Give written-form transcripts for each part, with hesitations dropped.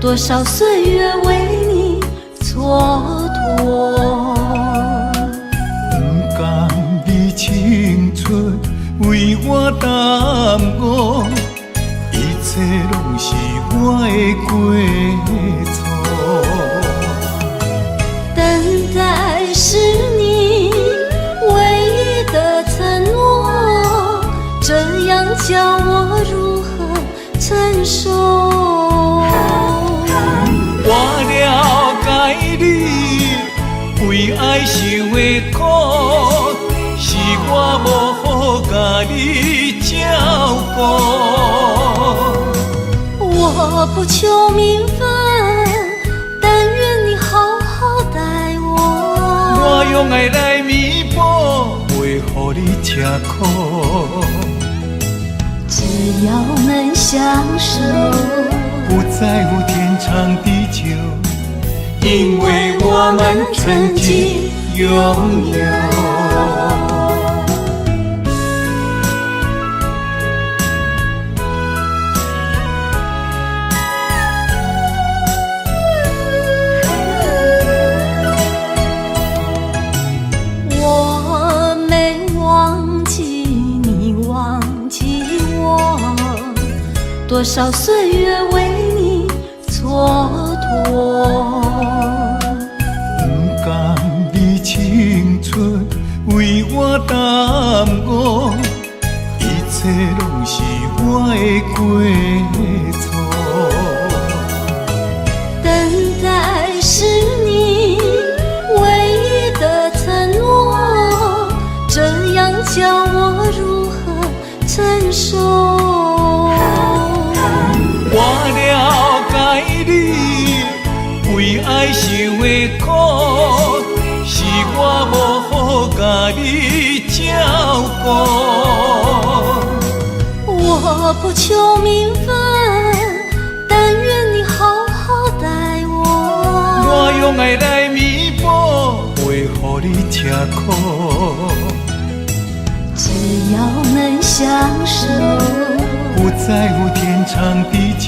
多少岁月为你蹉跎。不甘你青春为我耽误，一切拢是我的过错。等待是你唯一的承诺，这样叫我如何承受？我了解你为爱受的苦，是我无好甲你照顾。我不求名分，但愿你好好待我。我用爱来弥补，袂予你吃苦。只要能相守，不在乎天长地久，因为我们曾经拥有。我没忘记你忘记我，多少岁月为你蹉跎。不甘你青春为我耽误，一切拢是我的过错。等待是你唯一的承诺，这样叫我如何承受？我了解你为爱受的苦，是我无好甲你照顾。我不求名分，但愿你好好待我。我用爱来弥补，袂予你吃苦。只要能相守，不在乎天长地久，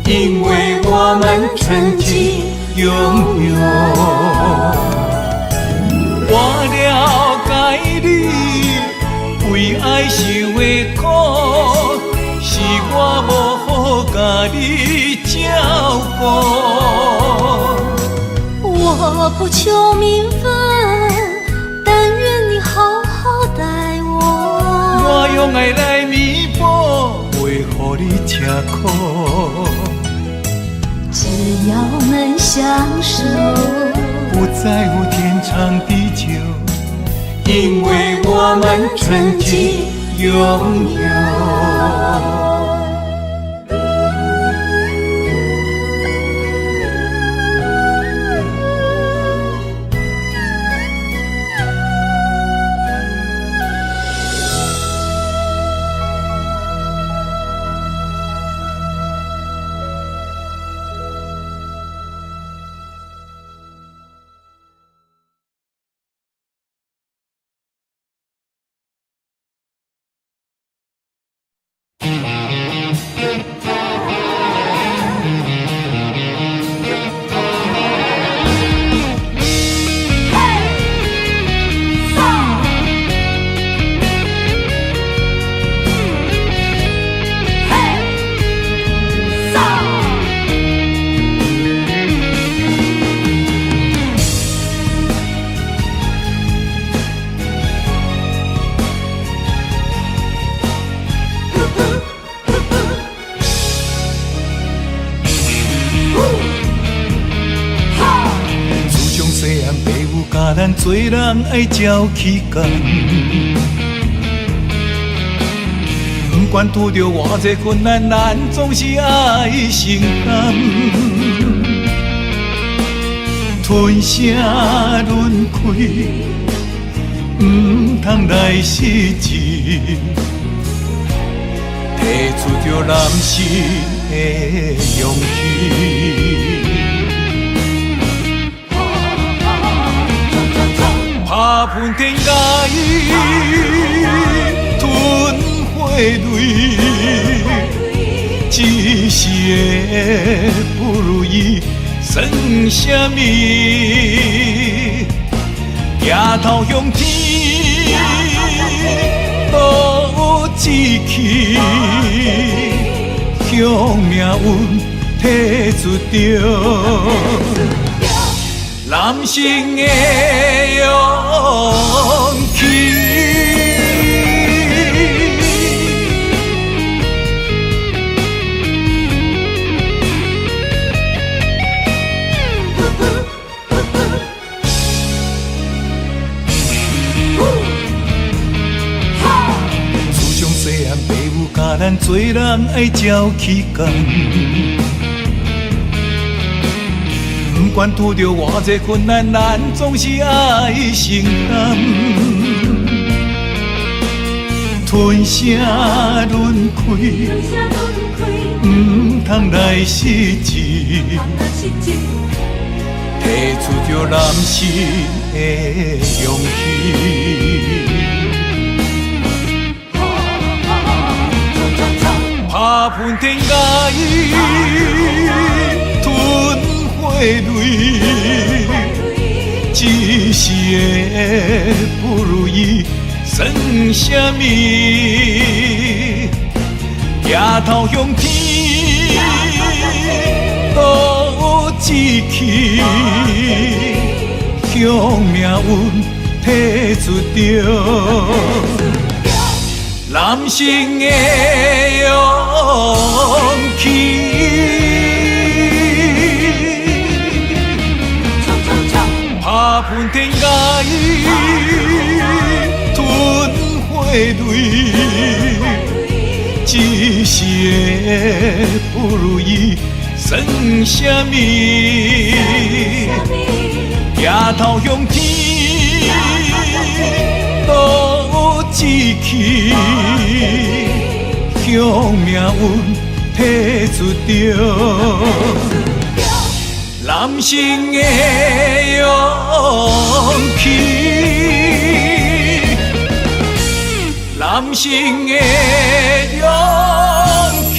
因为我们曾经拥有。我了解你为爱受的苦，是我无好甲你照顾。我不求名分，但愿你好好待我。我用爱来弥补，袂予你吃苦。只要能相守，不在乎天长地久，因为我们曾经拥有。咱做人爱照起工，不管拄着偌济困难，咱总是爱承担。吞声轮开，唔通来失志，提出着男性的勇气。打喷天涯，吞血泪，一一时的不如意算什么？抬头向天，都有志气，向命运提出着男性的勇气。甲咱做人爱照起工，不管拄着偌济困难，咱总是爱承担。吞声轮开，不通来失志，提出着男性的勇气。打喷天涯，吞火泪，一时的不如意算什么？抬头向天，都有志气，向命运提出着男性的勇气。打喷天涯，吞火泪，一时的不如意算什么？抬头向天，都有志气，向命运提出着男性的勇气，男性的勇气。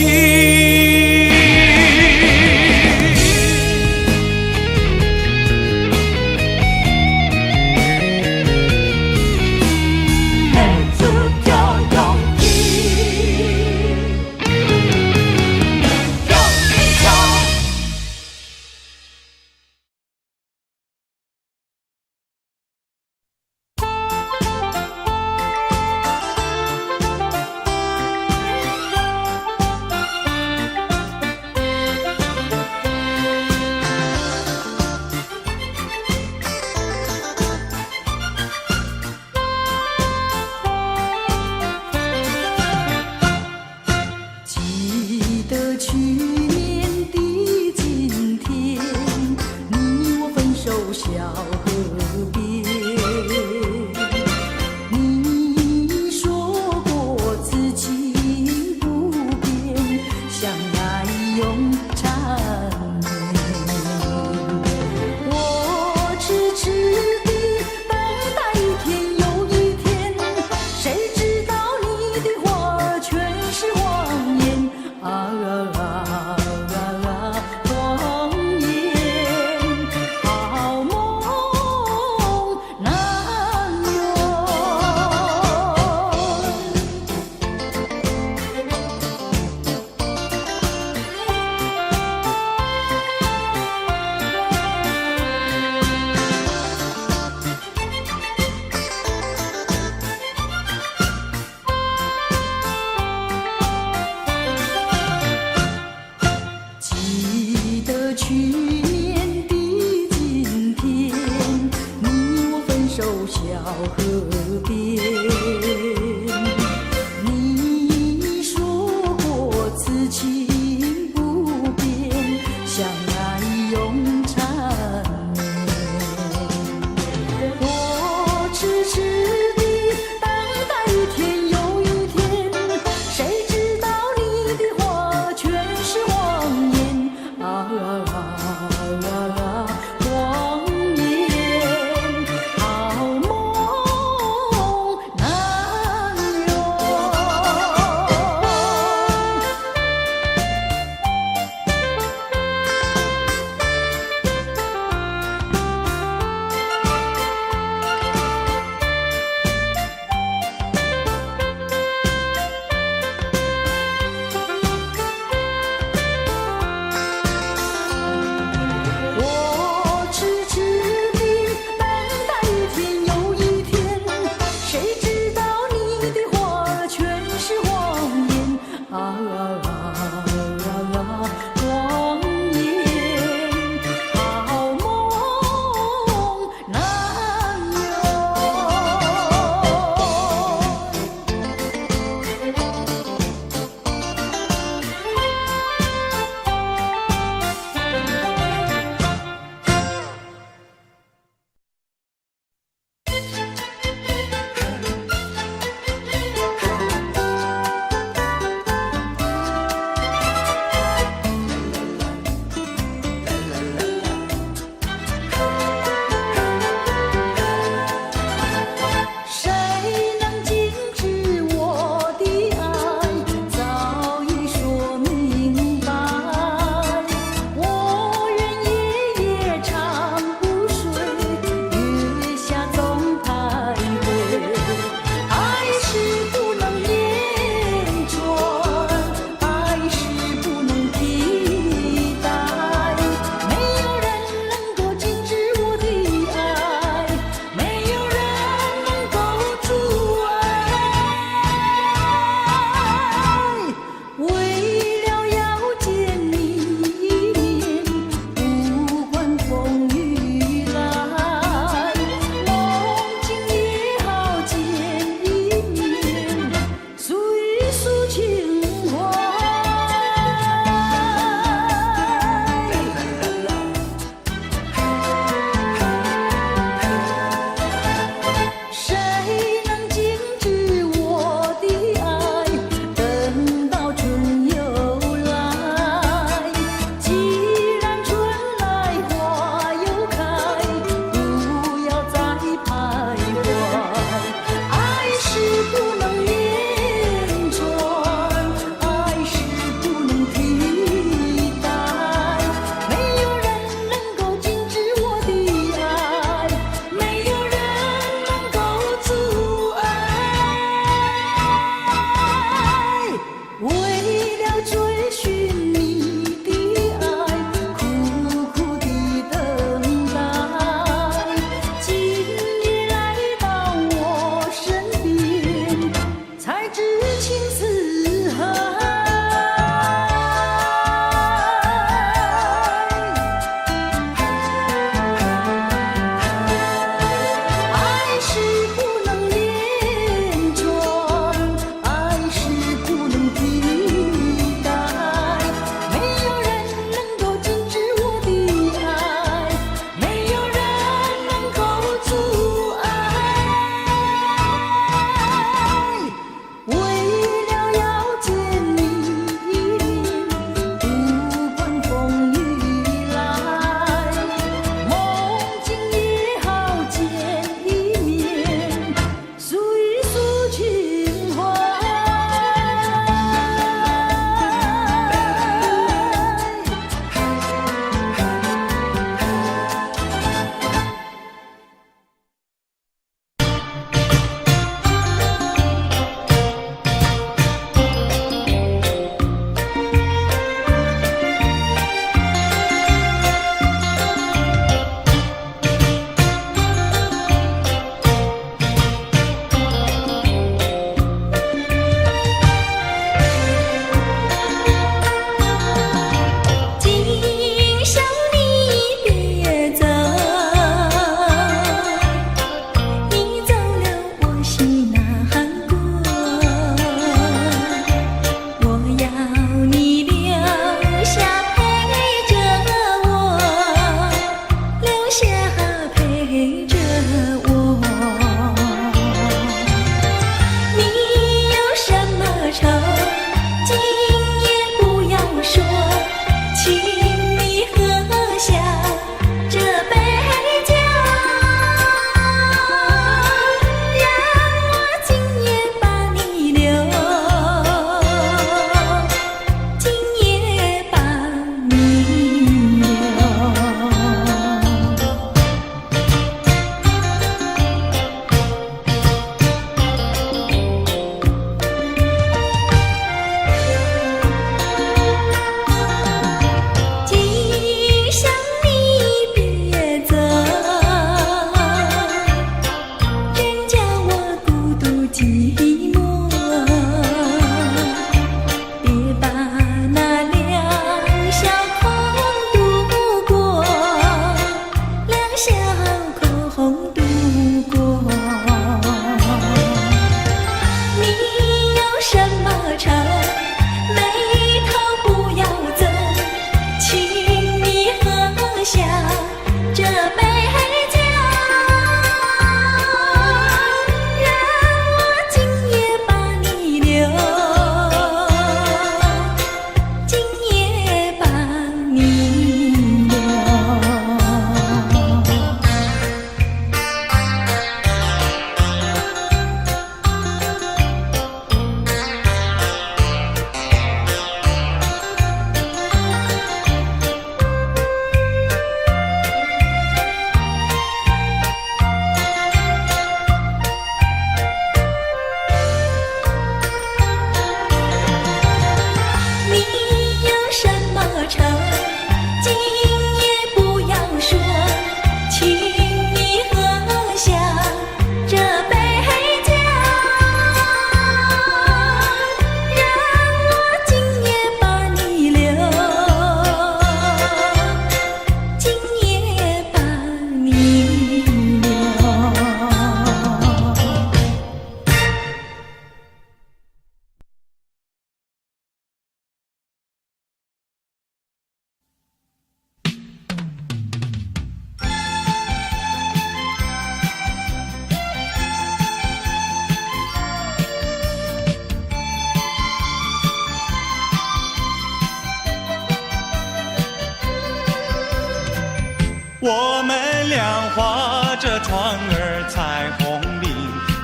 我们俩划着船儿彩虹岭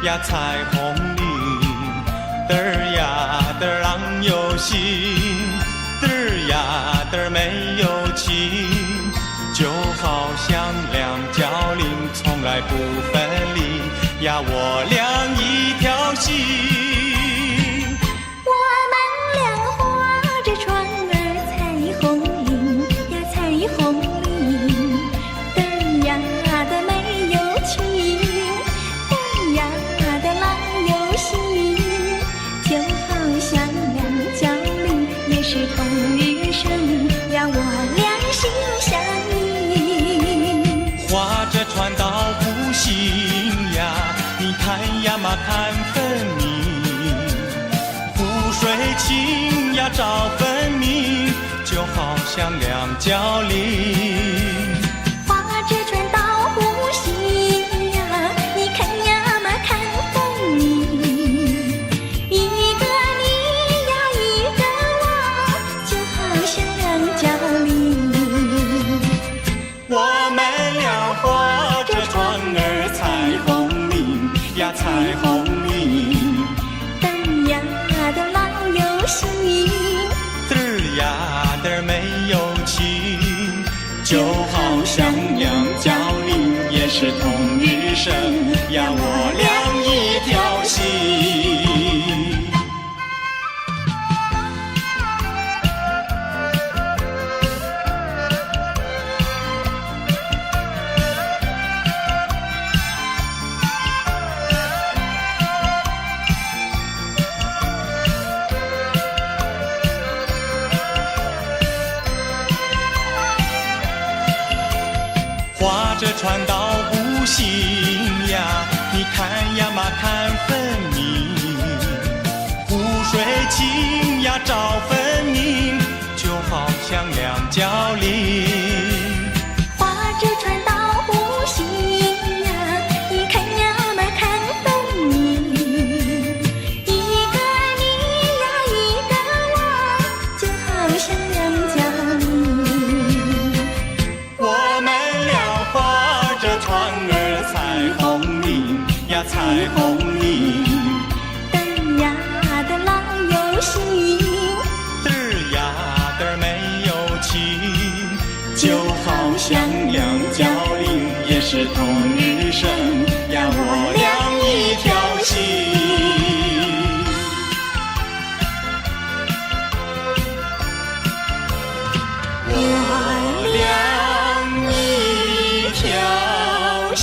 呀彩虹岭，嘚儿呀嘚儿郎有心，嘚儿呀嘚儿没有情，就好像两角岭从来不分离呀，我俩一条心。我们俩划着船儿彩虹岭呀彩虹岭，嘚儿呀嘚儿没有情，嘚儿呀嘚儿郎有心，就好像两角岭也是同日生呀，我俩心相印。划着船到湖心呀，你看呀嘛看分明，湖水清呀照分明，就好像两角岭。划着船到湖心呀，你看呀嘛看分明，一个你呀一个我，就好像两角岭。我们俩划着船儿彩虹岭呀彩虹岭，嘚儿呀嘚儿郎有心，嘚儿呀嘚儿没有情，就好像两角岭也是同日生呀，我俩一条心。划着船到湖心呀，你看呀嘛看分明，湖水清呀照分明，就好像两角岭。划着船到湖心呀，你看呀嘛看分明，一个你呀一个我，就好像两角岭。我们俩划着船儿彩虹岭呀彩虹岭，嘚儿呀嘚儿郎有心，嘚儿呀嘚儿没有情，就好像两角岭也是同日生呀，我俩一条心。我俩一条心。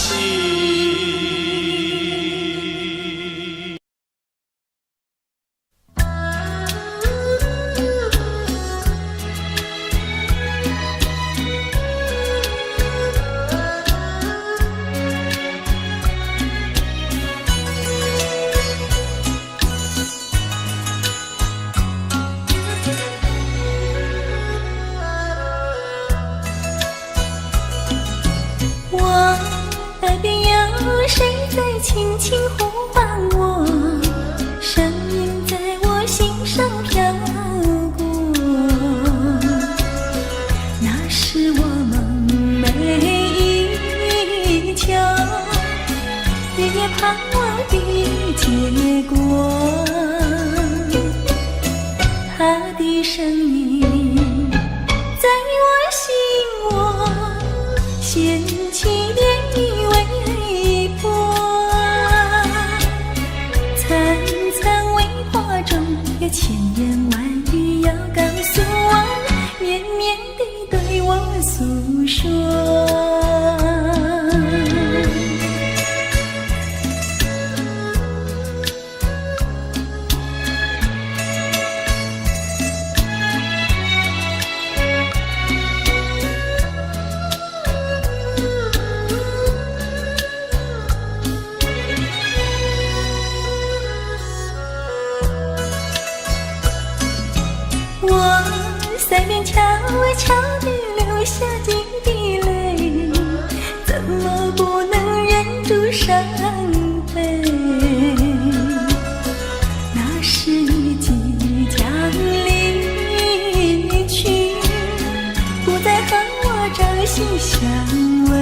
我耳边有谁在轻轻呼唤我，声音在我心上飘过，那是我梦寐以求，日夜盼望的结果。他的声音在我心窝掀起涟漪微波，层层微波中有千言万语要告诉我，绵绵地对我诉说。我腮边悄悄地流下几滴泪，怎么不能忍住伤悲？那是你即将离去，不再和我朝夕相偎。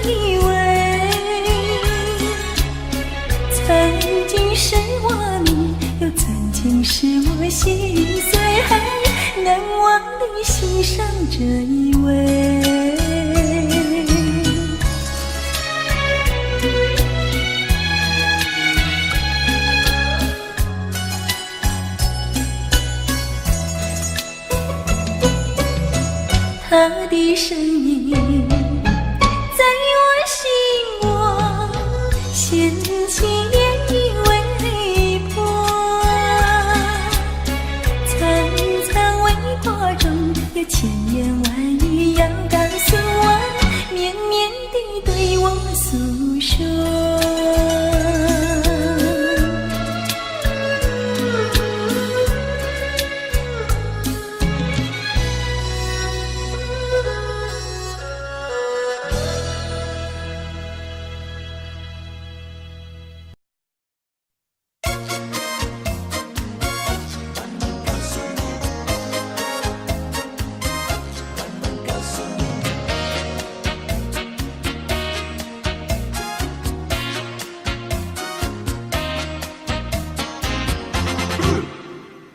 以为曾经是我命，又曾经是我心碎，难忘地欣赏这一位。他的身影在我心窝掀起涟漪微波，层层微波中有千言万语要告诉我，绵绵地对我诉说。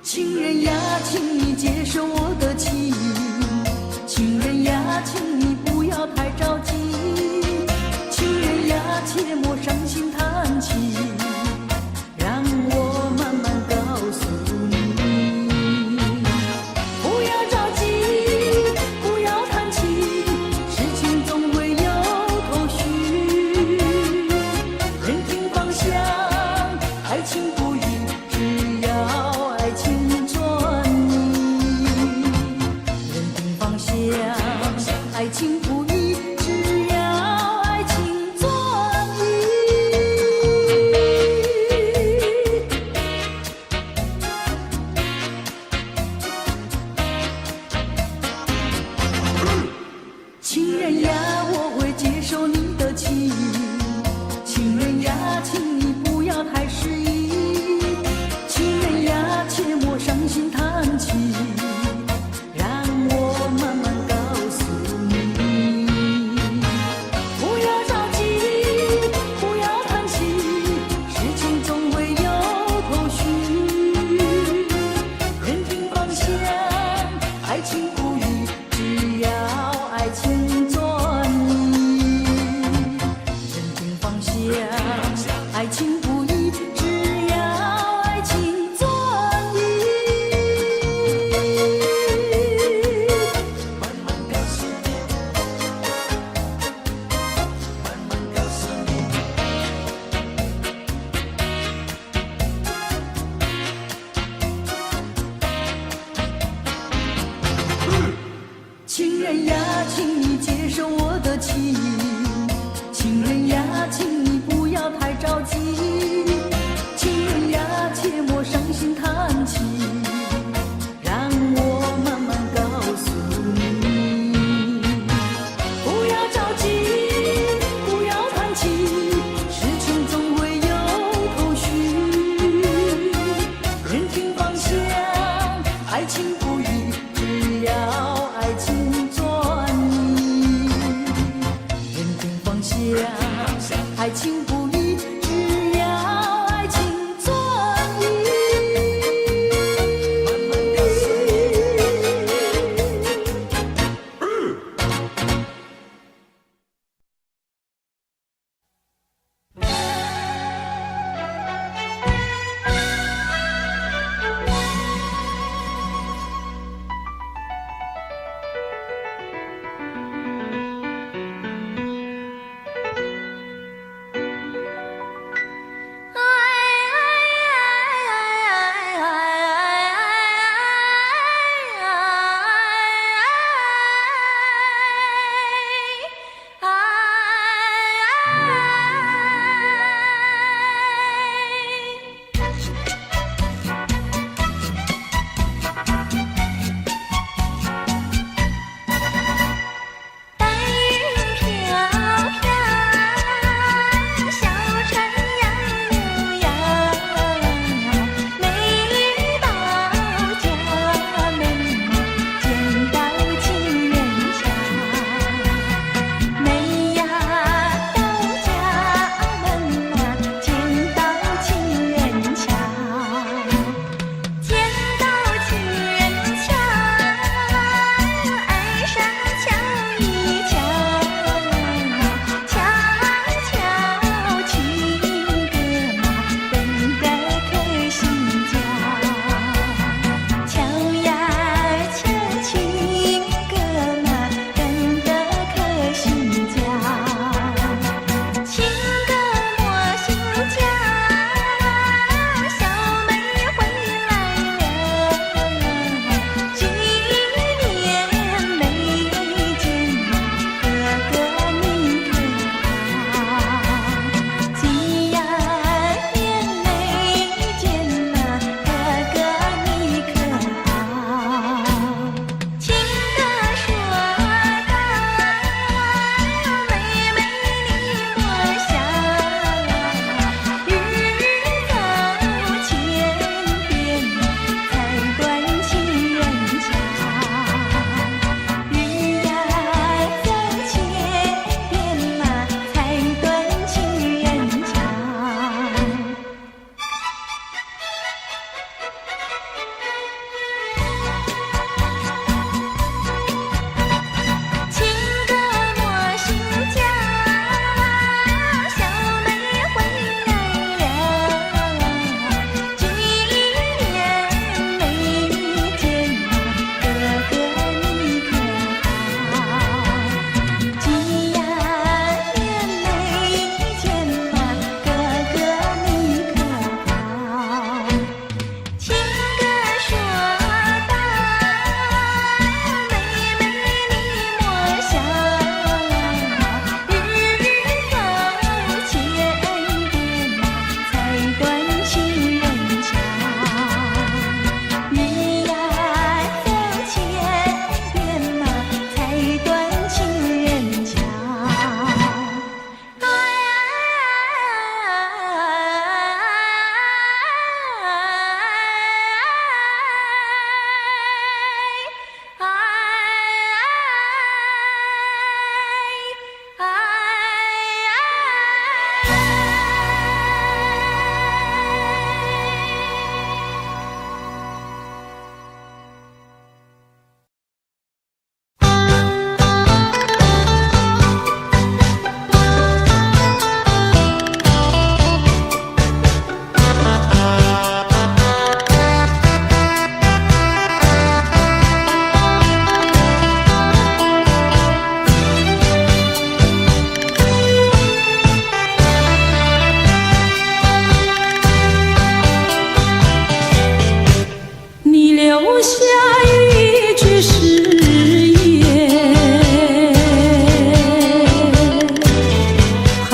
情人呀，请你接受我的情，情人呀，请你不要太着急，情人呀，切莫伤心叹气，让我慢慢告诉你。不要着急，不要叹气，事情总会有头绪。人定方向，爱情不渝，只要爱情爱情不移，只要爱情专一。情人呀，我会接受你的情，情人呀，请你不要太失意，情人呀，切莫伤心叹气，让我慢慢爱情不移，只要爱情专一。慢慢告诉你，慢慢告诉你。情人呀，请你接受我的情，情人呀，请你不要太着急，情人呀，切莫伤心叹气，让我慢慢告诉你。不要着急，不要叹气，事情总会有头绪。人定方向，爱情不渝，只要爱情专一。人定方向，爱情不移，只要爱情专一。慢慢告诉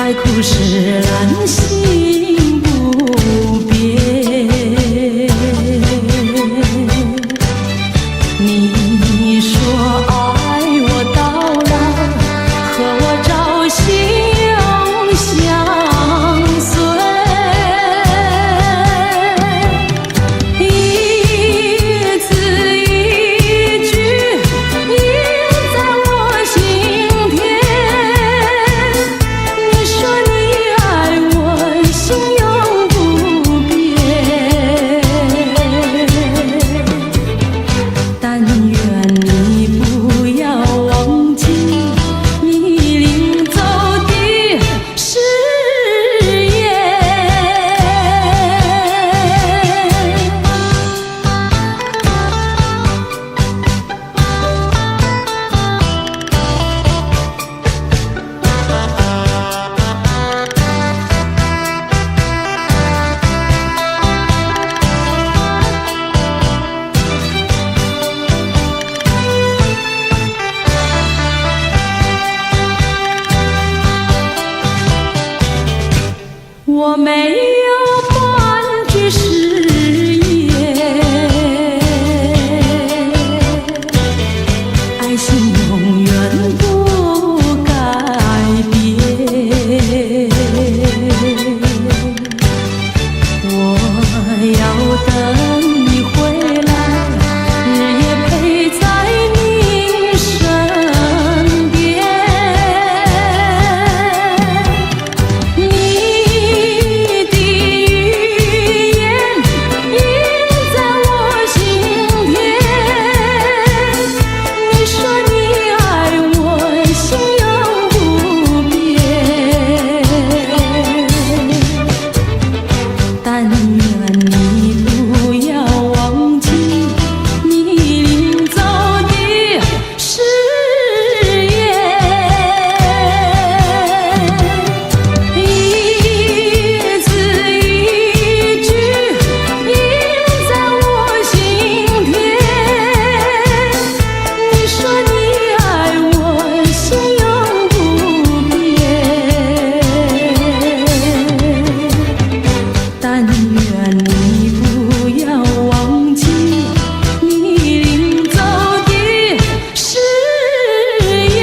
海枯石烂心不变。你说爱我到老，和我朝夕相随，一字一句印在我心田。你说你爱我，心永不变。但愿你不要忘记你领走的誓言。我没有半句誓言，爱情永远不改变。我要等你回来，日夜陪在你身边。你的语言印在我心田。你说你爱我，心永不变。但愿你不要忘记你领走的誓言。一字一句印在我心田。你说你爱我，心永不变。但愿你不要忘记你领走的誓言。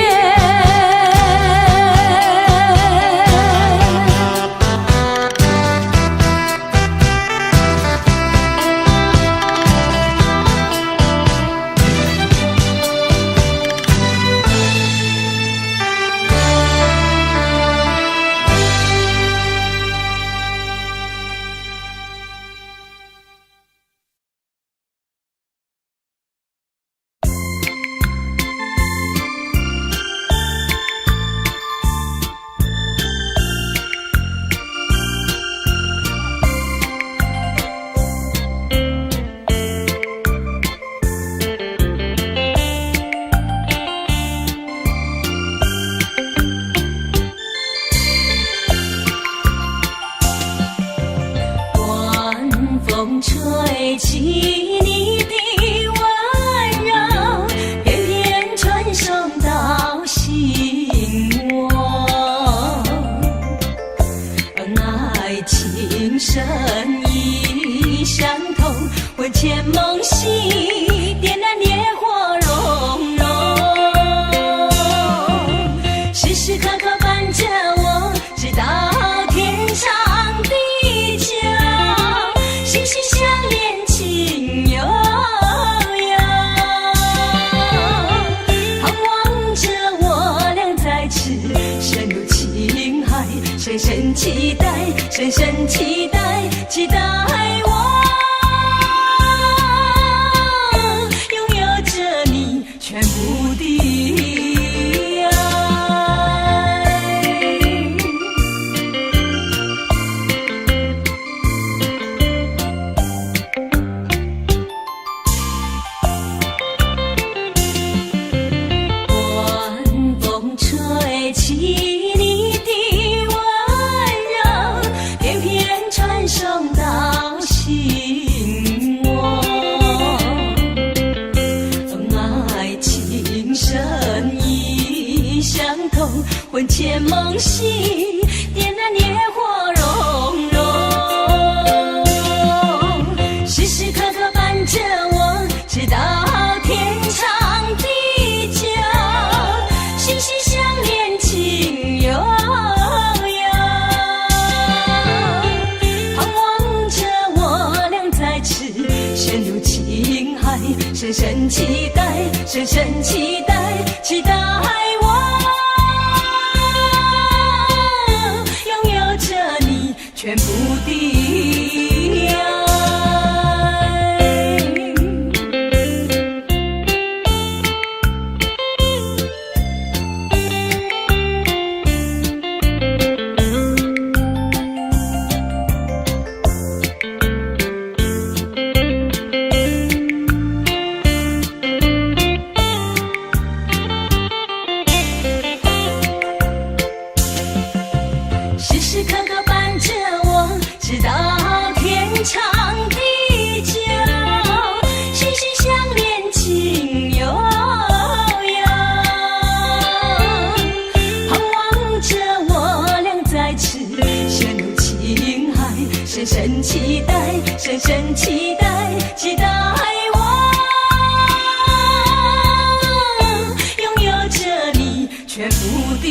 晚风吹起你的温柔，偏偏传送到心窝。爱情深意相通，魂牵梦系，点燃烈火融融，时时刻刻伴着我，直到天长地久，心心相连，情悠悠，盼望着我俩在此深入情海，深深期待，深深期待，期待我拥有着你全部的送到心梦醒，点燃烈火融融，时时刻刻伴着我，直到天长地久，心心相连，情悠悠，盼望着我俩在此陷入情海，深深期待，深深期待，期待我拥有着你全部的爱。时时刻刻伴着我，直到天长地久，心心相连，情悠悠，盼望着我俩在此陷入情海，深深期待，深深期待，期待我拥有着你全部的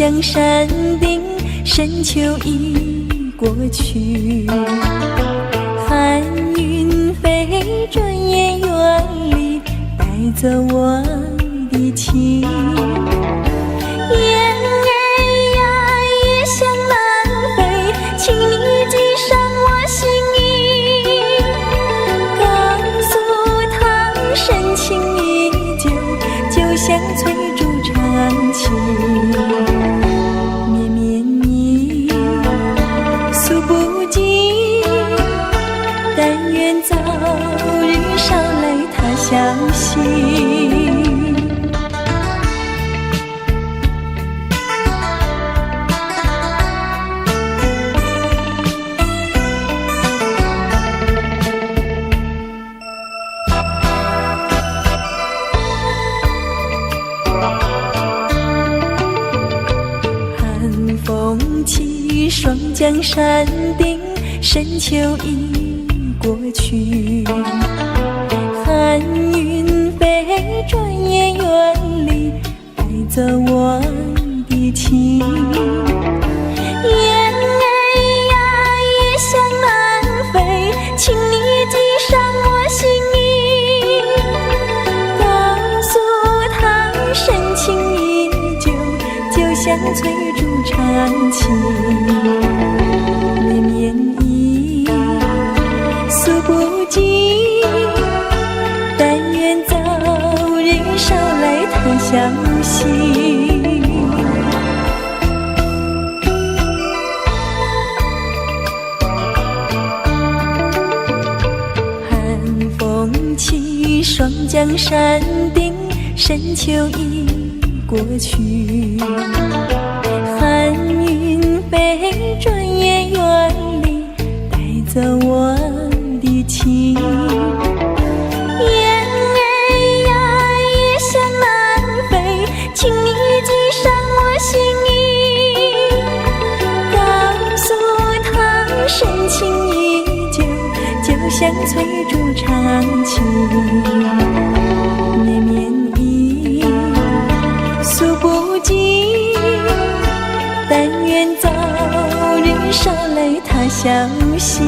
江山顶，深秋已过去。寒云飞，转眼远离，带走我的情。雁儿呀，也想南飞，请你系上我心意，告诉他深情依旧，就像翠竹长青。绵绵意，诉不尽，但愿早日捎来他消息。霜降山顶，深秋已过去。寒云飞，转眼远离，带走我的情。雁儿呀，也想南飞，请你系上我心意，告诉他深情依旧，就像翠竹长青。绵绵意，诉不尽，但愿早日捎来他消息。寒风起，霜降山顶，深秋已过去。寒云飞，转眼远离，带走我的情。雁儿呀，也想南飞，请你系上我心意，告诉他深情依旧，就像翠竹长青。绵绵意，诉不尽，但愿早日捎来他消息。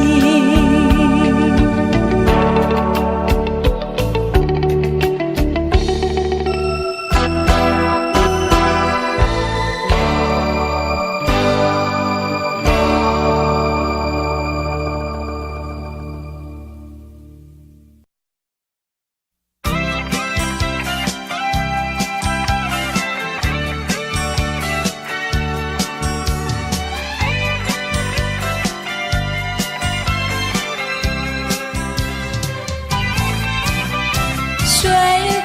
水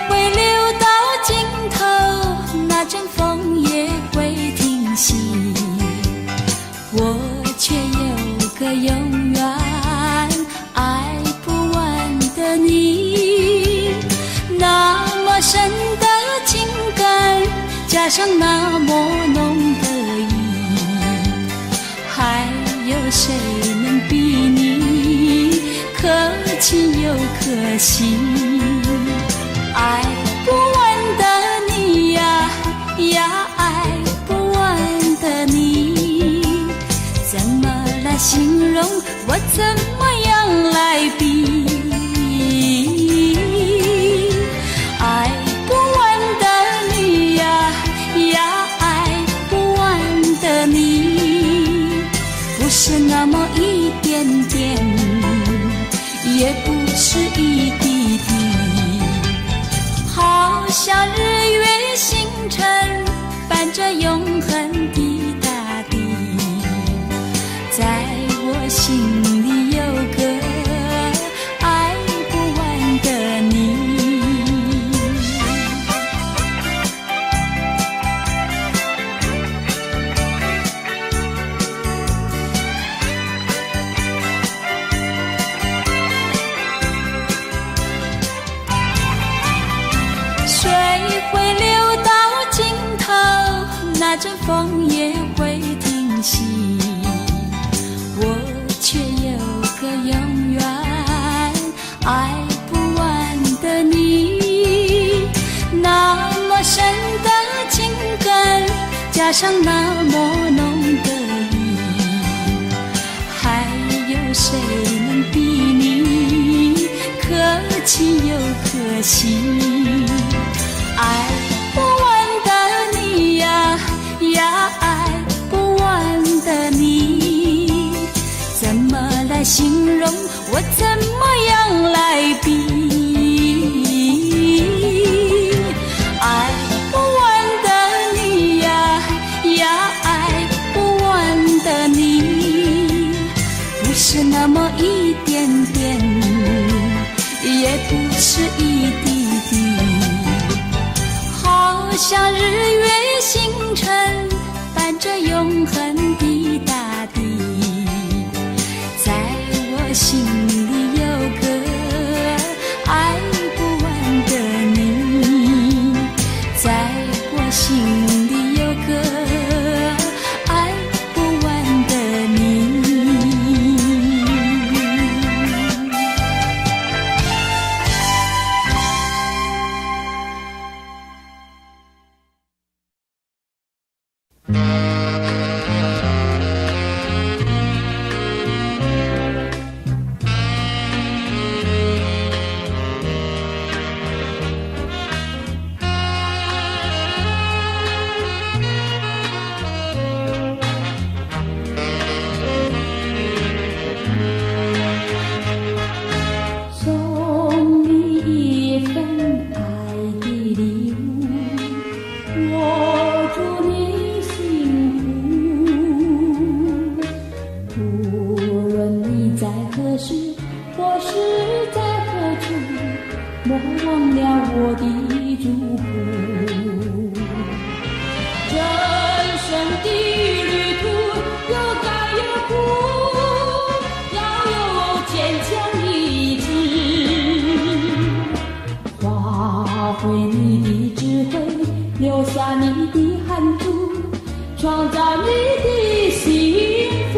会流到尽头，那阵风也会停息，我却有个永远爱不完的你。那么深的情感，加上那么浓的意，还有谁能比你可亲又可惜？爱不完的你呀呀，爱不完的你，怎么来形容？我怎么样来比？爱不完的你呀呀，爱不完的你，不是那么一点点，也不是一滴滴。好像日月星辰伴着永恒的大地，在我心里有个爱不完的你。水会流到尽头，那阵风也加上那么浓的意，还有谁能比你可亲又可惜？爱不完的你呀呀，爱不完的你，怎么来形容？我怎么样来比？爱不完的你呀呀，爱不完的你，不是那么一点点，也不是一滴滴，好像日月星辰伴着永恒的大地，在我心里有个爱不完的你，在我心里有个爱不完的你。送你一份爱的礼物，我祝你幸福。无论你在何时，或是在何处，莫忘了我的祝福。人生的旅途有甘有苦，要有坚强意志，发挥你的智慧，留下你的汗珠，创造你的幸福。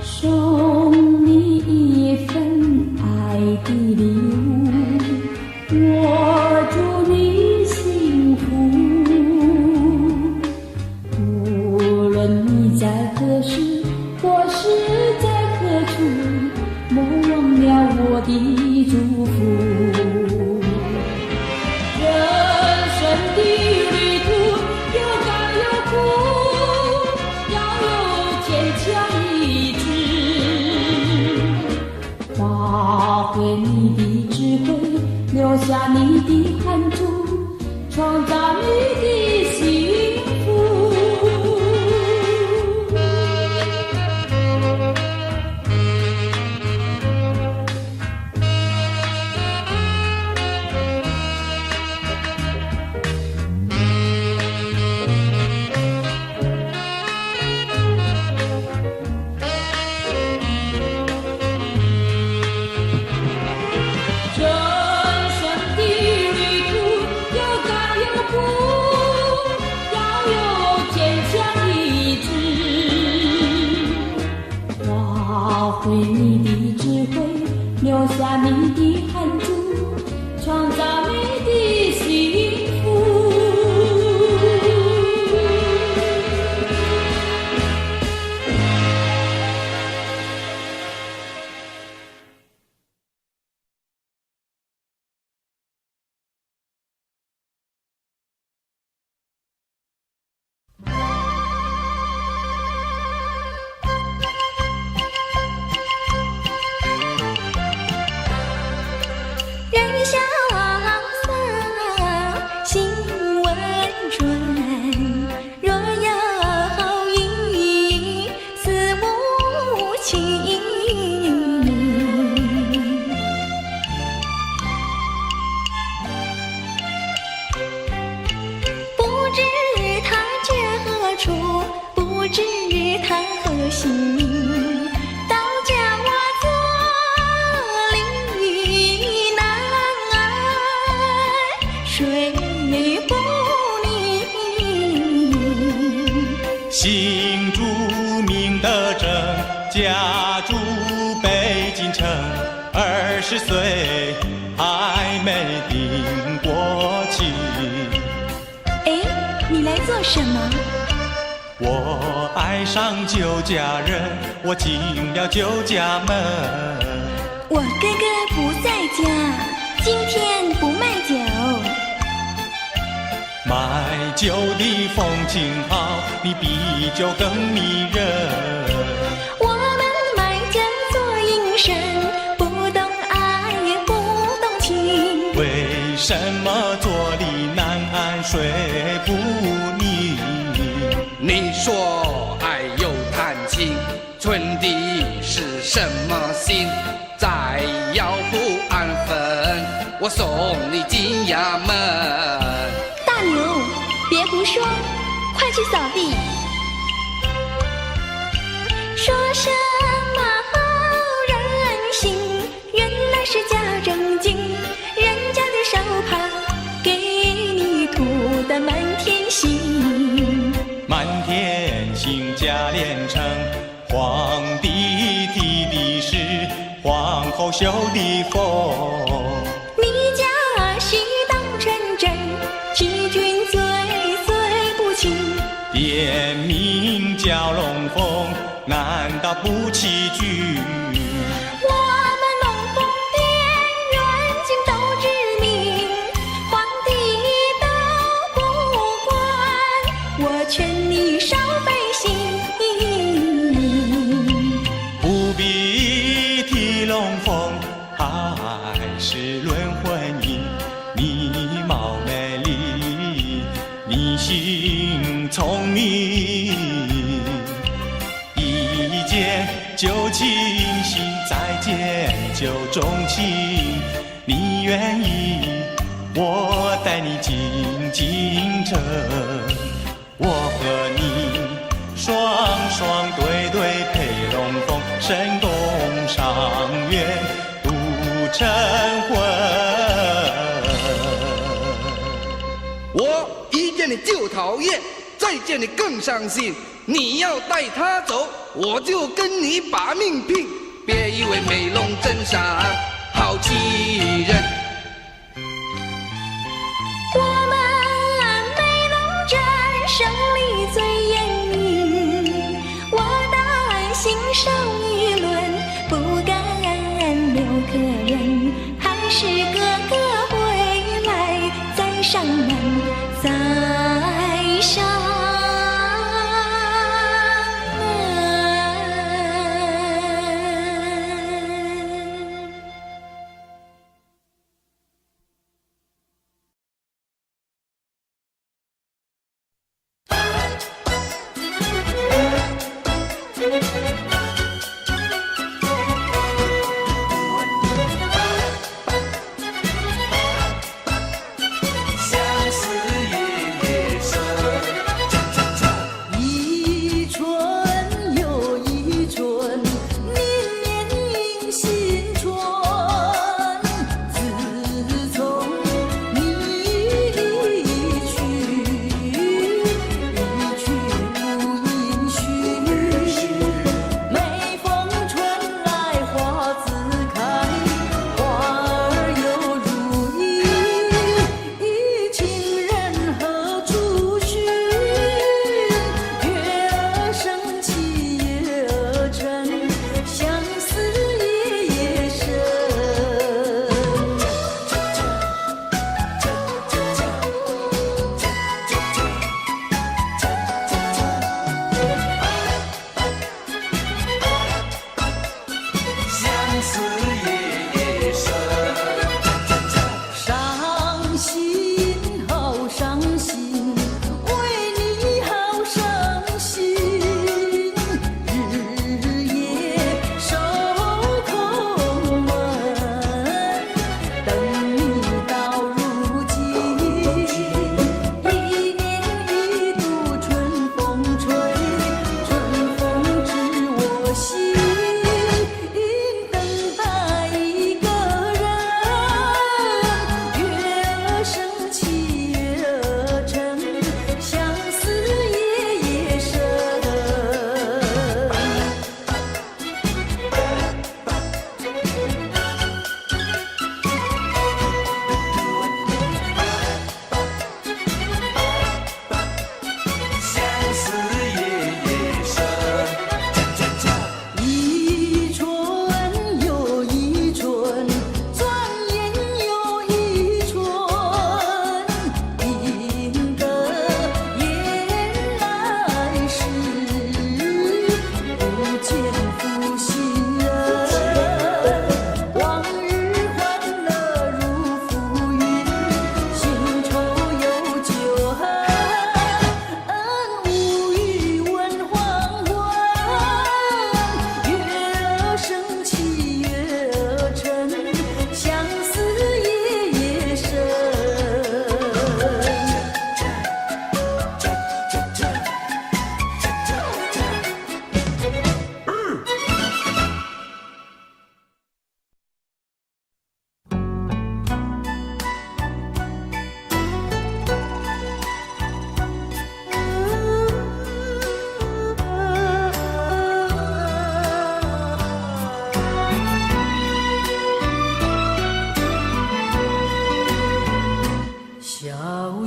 送你一份爱的礼物，我祝你幸福。无论你在何时，或是在何处，莫忘了我的祝福。人生的旅途有甘有苦，要有坚强意志，发挥你的智慧，留下你的汗珠，创造你的幸福。人生的旅途有甘有苦，要有坚强意志，发挥你的智慧，留下你的汗珠，创造你的幸福。人潇洒，心温润。若有一丝无情，不知他居何处，不知他何行。倒叫我坐立难安，睡不宁。心著名的家住北京城，20岁还没定过亲。哎，你来做什么？我爱上酒家人，我进了酒家门。我哥哥不在家，今天不卖酒。卖酒的风景好，你比酒更迷人。我们卖酒做营生，不懂爱也不懂情。为什么坐立难安睡不宁？你说爱又谈情，存的是什么心？再要不安分，我送你进衙门。大牛，别胡说，快去扫地。说什么好人心，原来是假正经。人家的手帕给你涂得满天星，满天星加连成，皇帝提的是皇后绣的凤。你家戏当成真，欺君最不轻。店名叫龙凤，难道不欺君？我们龙凤店远近都知名，皇帝都不管，我劝你少费心。不必提龙凤，还是论婚姻。你貌美丽，你心聪明，一见就倾心，再见就钟情。你愿意，我带你进京城，我和你双双对对配龙凤，神宫上苑度晨昏。我一见你就讨厌，再见你更伤心。你要带他走，我就跟你把命拼。别以为美龙真傻，好欺人。我们美龙镇胜利最严明，我担心受舆论，不敢留客人，还是哥哥回来再上门，再上门。相思夜夜深，小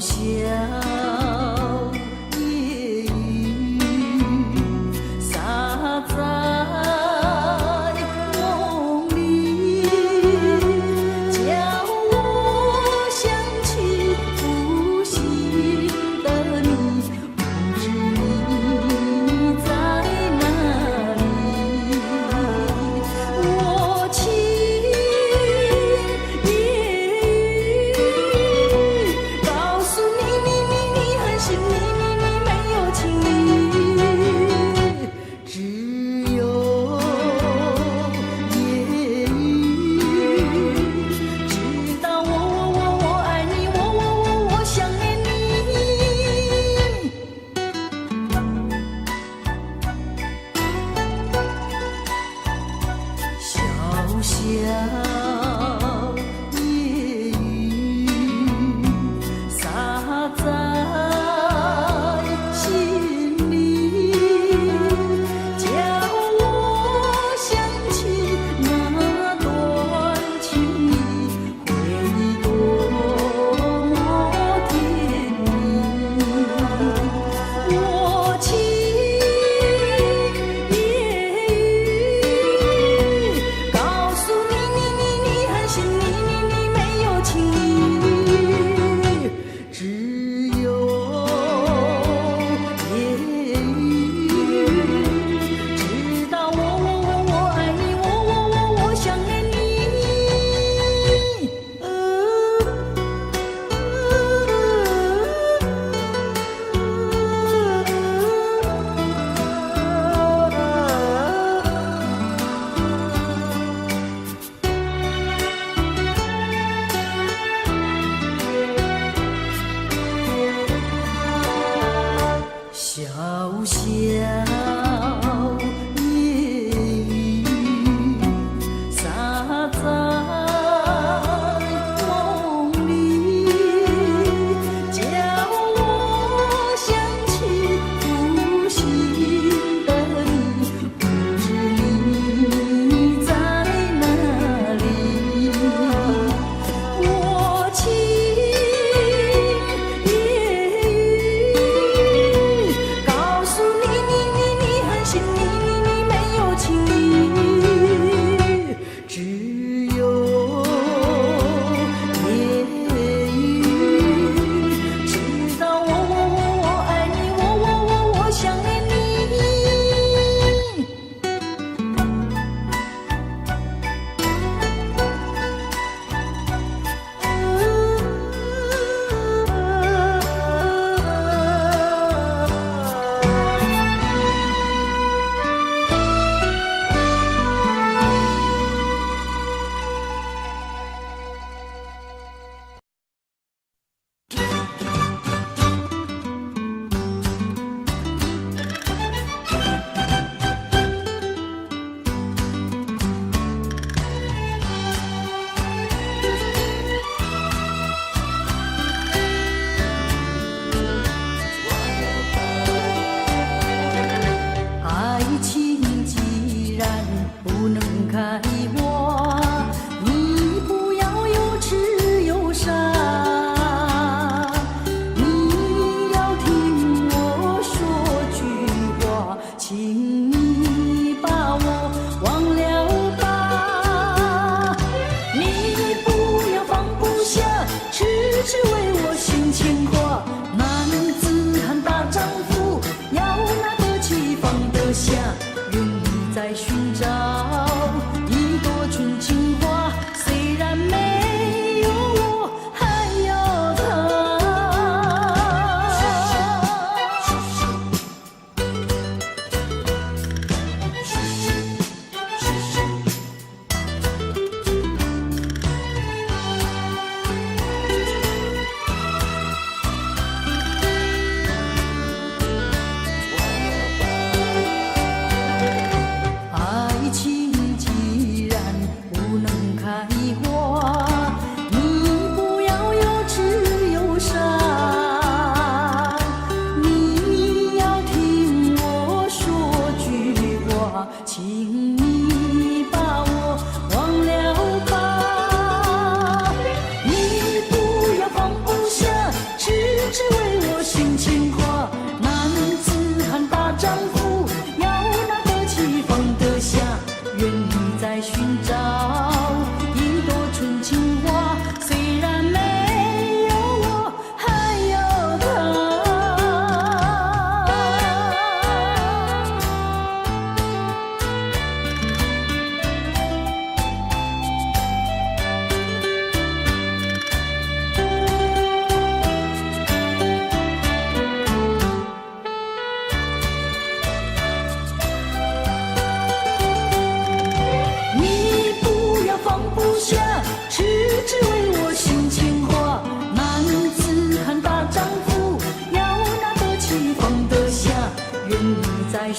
小夜雨洒在梦里，叫我想起不幸的你，不知你在哪里。我情夜雨告诉你，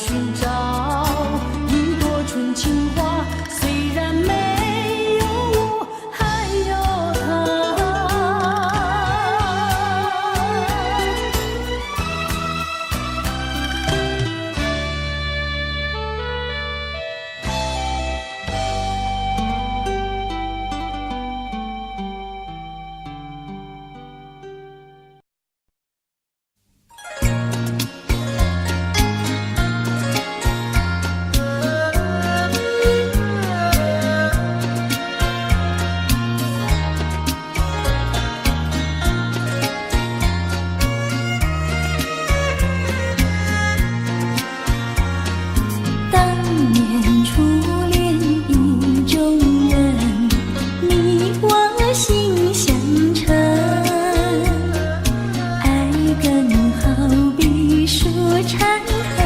寻找一朵纯情花，虽然没有我，还有他。当年初恋意中人，你我心相承，爱更好比树缠藤，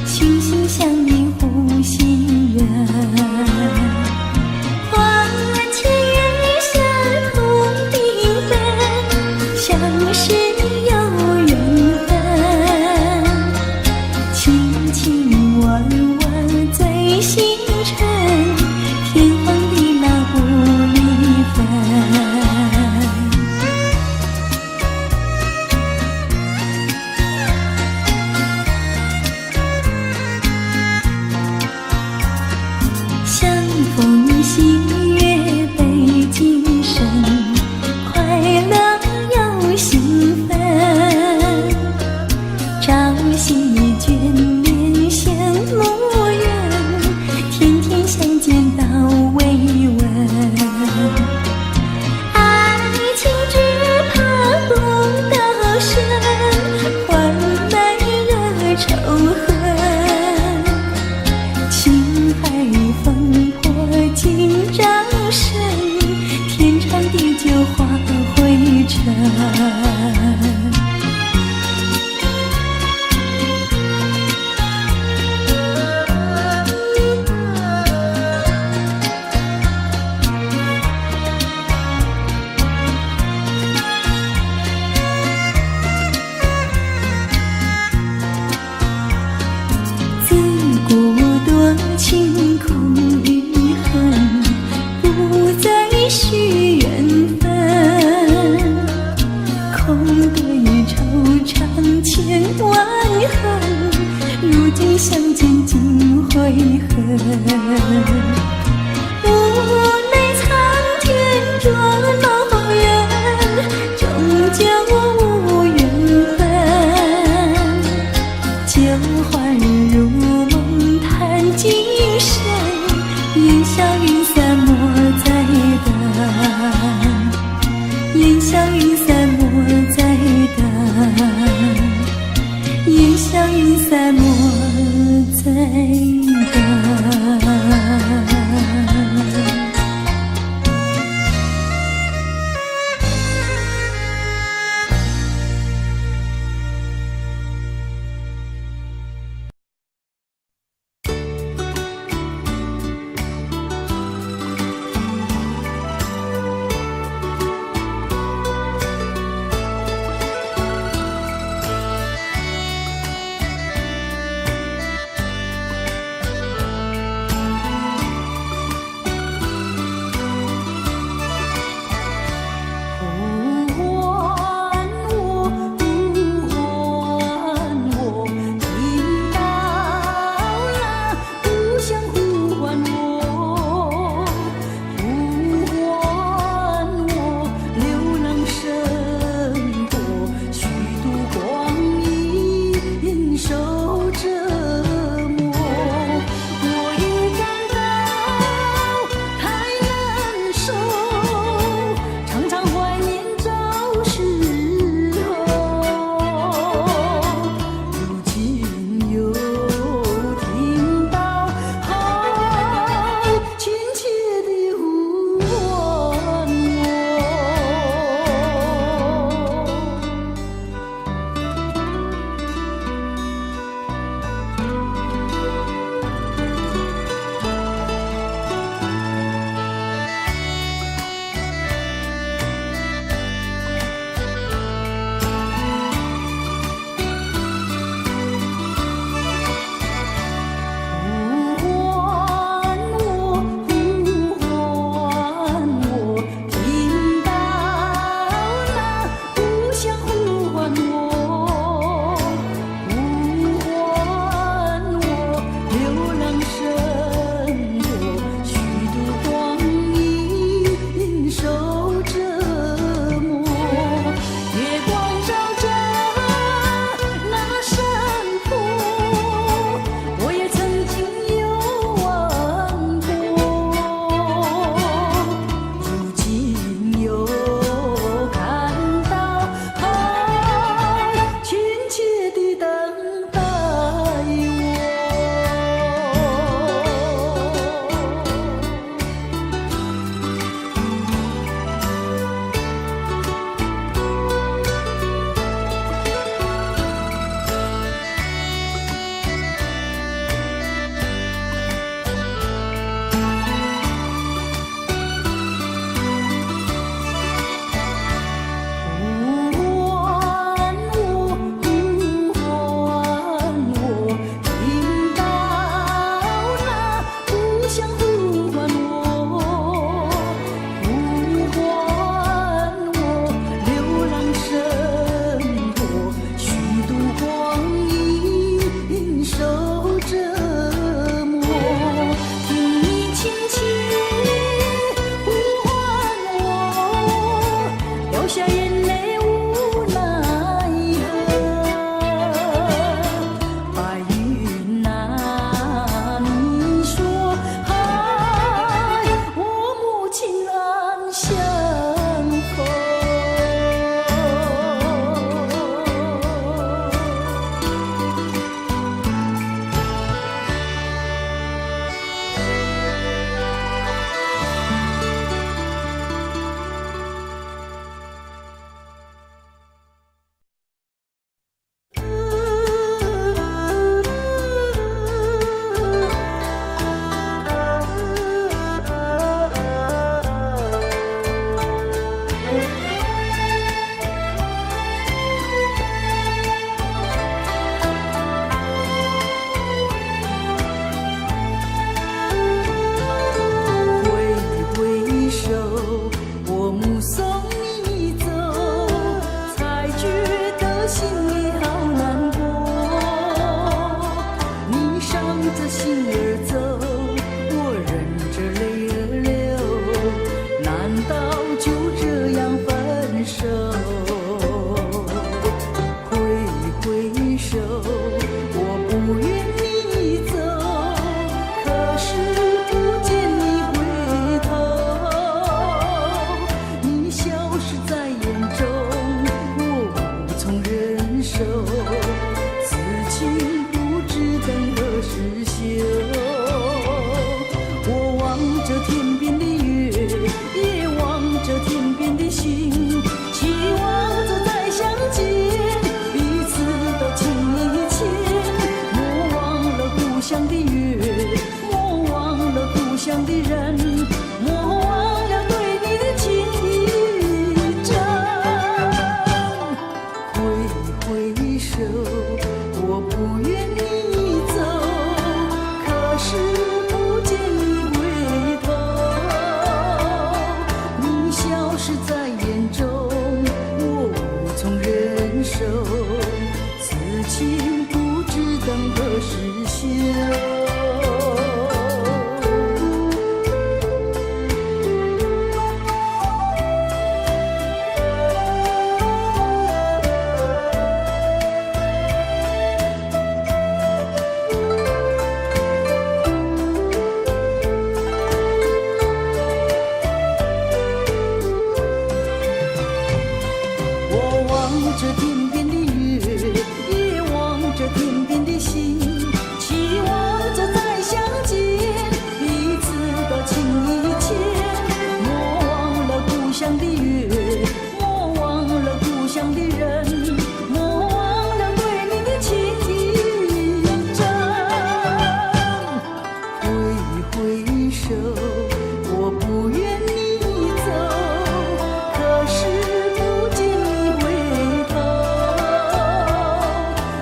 心心相印互信任。花前月下同冰粉，相识有缘分，情情婉婉最心诚，天荒地老不离分。相逢喜悦倍今生，快乐又兴奋，朝夕眷恋羡慕远，天天相见到慰问。爱情只怕不到深，换来了仇恨，情海烽火尽掌声，天长地久化灰尘。自古多情空余恨，不再续缘分，空对惆怅千万恨，如今相见尽悔恨。无奈苍天捉弄人，终究无缘分，旧欢如梦叹今生，烟消云散莫再等，烟消云散莫再等，烟消云散莫再等。心里好难过。你伤着心儿走，我忍着泪儿流，难道就这样分手？挥手，我不愿你走，可是不见你回头，你消失在眼中，我无从忍受，此情不知等何时休。我望着天边的月，也望着天边的星，期望着再相见，彼此都情意切。莫忘了故乡的月，莫忘了故乡的人，莫忘了对你的情意真。挥手，我不愿你走，可是不见你回头，你消失在眼中，我无从忍受，此情不知等何时休。我望着天边的月，也望着天边的星，期望着再相见，彼此都情意切。莫忘了故乡的月，莫忘了故乡的人，莫忘了对你的情意真。挥手，我不愿你走，可是不见你回头，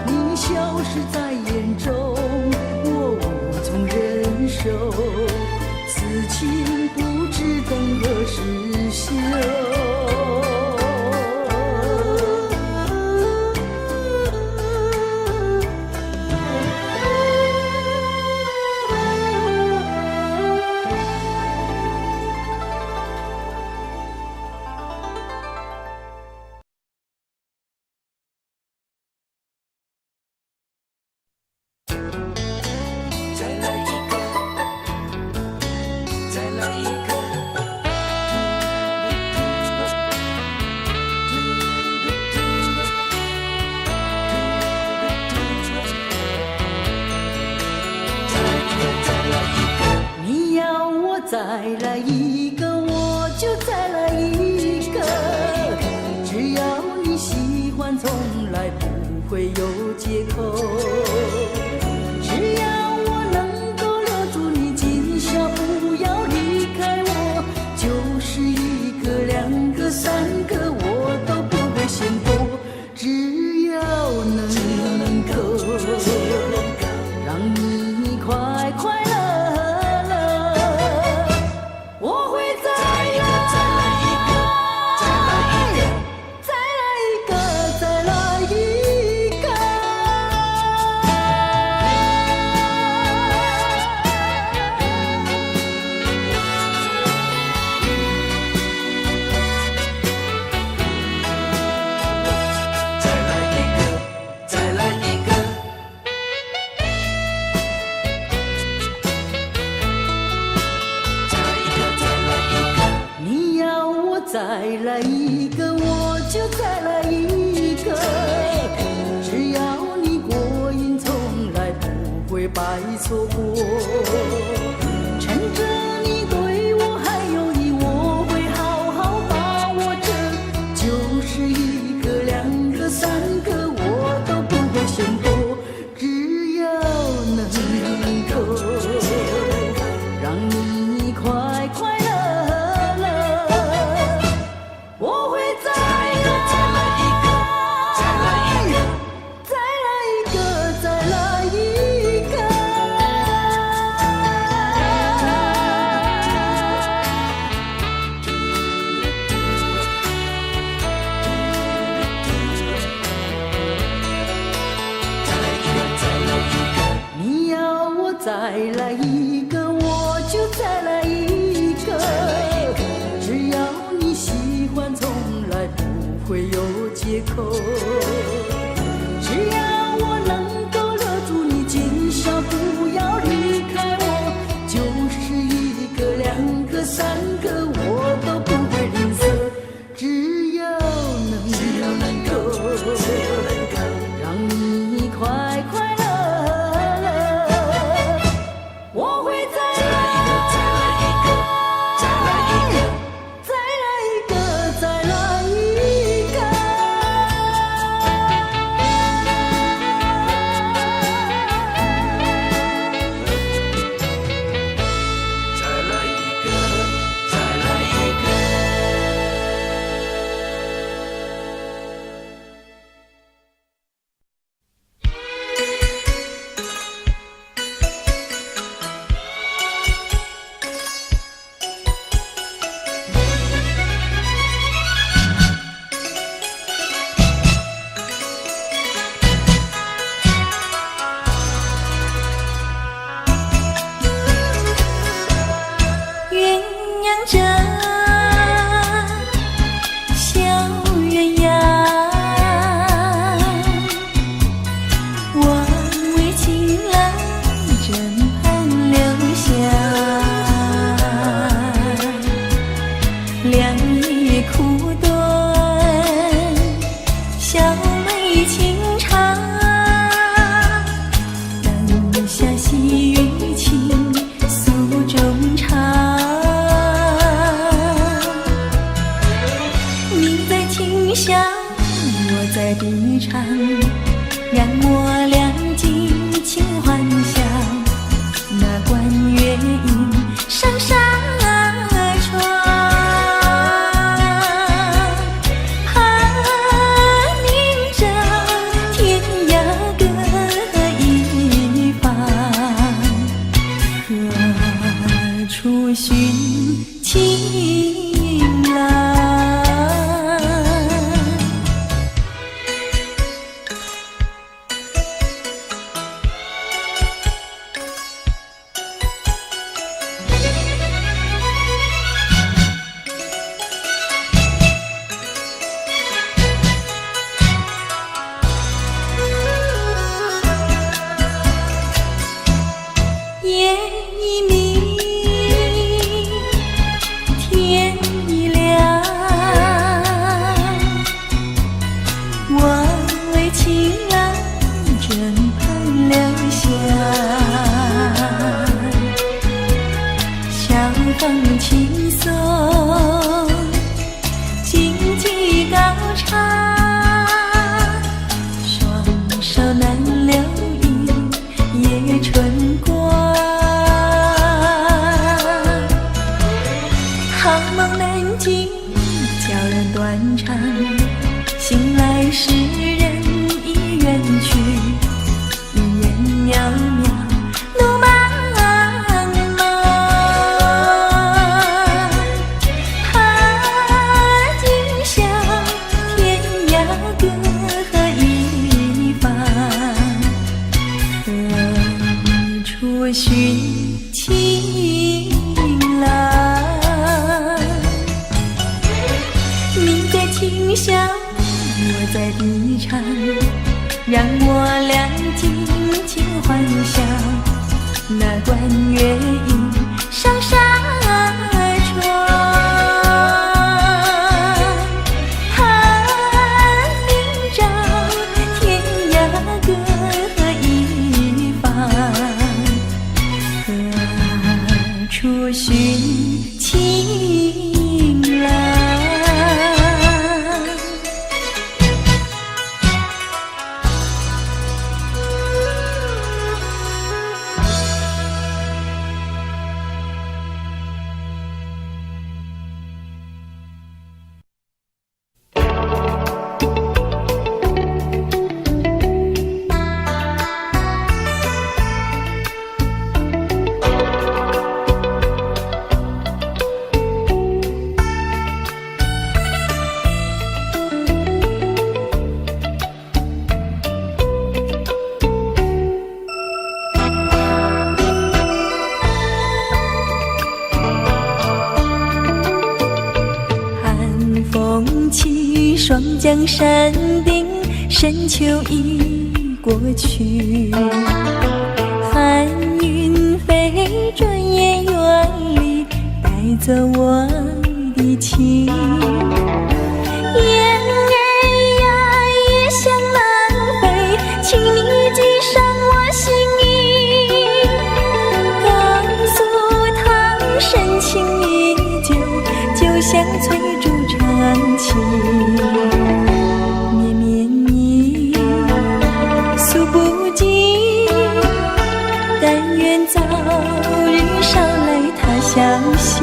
你消失在眼中，我无从忍受，此情不知等何时休。你要我再来一个，我就再来一个，只要你喜欢，从来不会有借口。只要我能够留住你，今宵不要离开我，就是一个、两个、三个，我都不会嫌多。只要能够让你快快乐。我会再来，再来一个，再来一个。再来一个，我就再来一个，只要你过瘾，从来不会白错过。趁着你对我还有意，我会好好把握着，就是一个、两个、三个，我都不会嫌多。只要能够让你快快乐。我会再来，再来一个，再来一个，再来一个，再来一个。再来一个，我就再来一个。只要你喜欢，从来不会有借口。只要我能够留住你，今生不要离开我，就是一个、两个、三个，我都不会吝啬。只要能够让你快快乐乐，我会再来一个，再来一个，再来一个，再来一个，再来一个。再来一个，再来一个。鸳鸯枕，小鸳鸯，我为情郎枕畔留香。两夜苦短，小妹情长，灯下细雨倾诉衷肠。你在琴响，我在笛唱，让我俩尽情幻想。那关月影上纱窗，明朝天涯各一方，何处寻情郎？夜已明，天已亮，我为情郎枕畔留香。晓风轻送，荆棘高唱，双手难留意夜春光。好梦难尽，悄然断肠，醒来时人已远去，一眼渺渺，路茫茫。今宵天涯各一方，何处寻情郎？你在琴响，我在笛唱，让我俩尽情幻想。那关月影上纱窗，明朝天涯各一方，何处寻情郎？山顶，深秋已过去。寒云飞，转眼远离，带走我的情。雁儿呀，也向南飞，请你系上我心意，告诉他深情依旧，就像翠竹长青。绵绵意，诉不尽，但愿早日捎来他消息。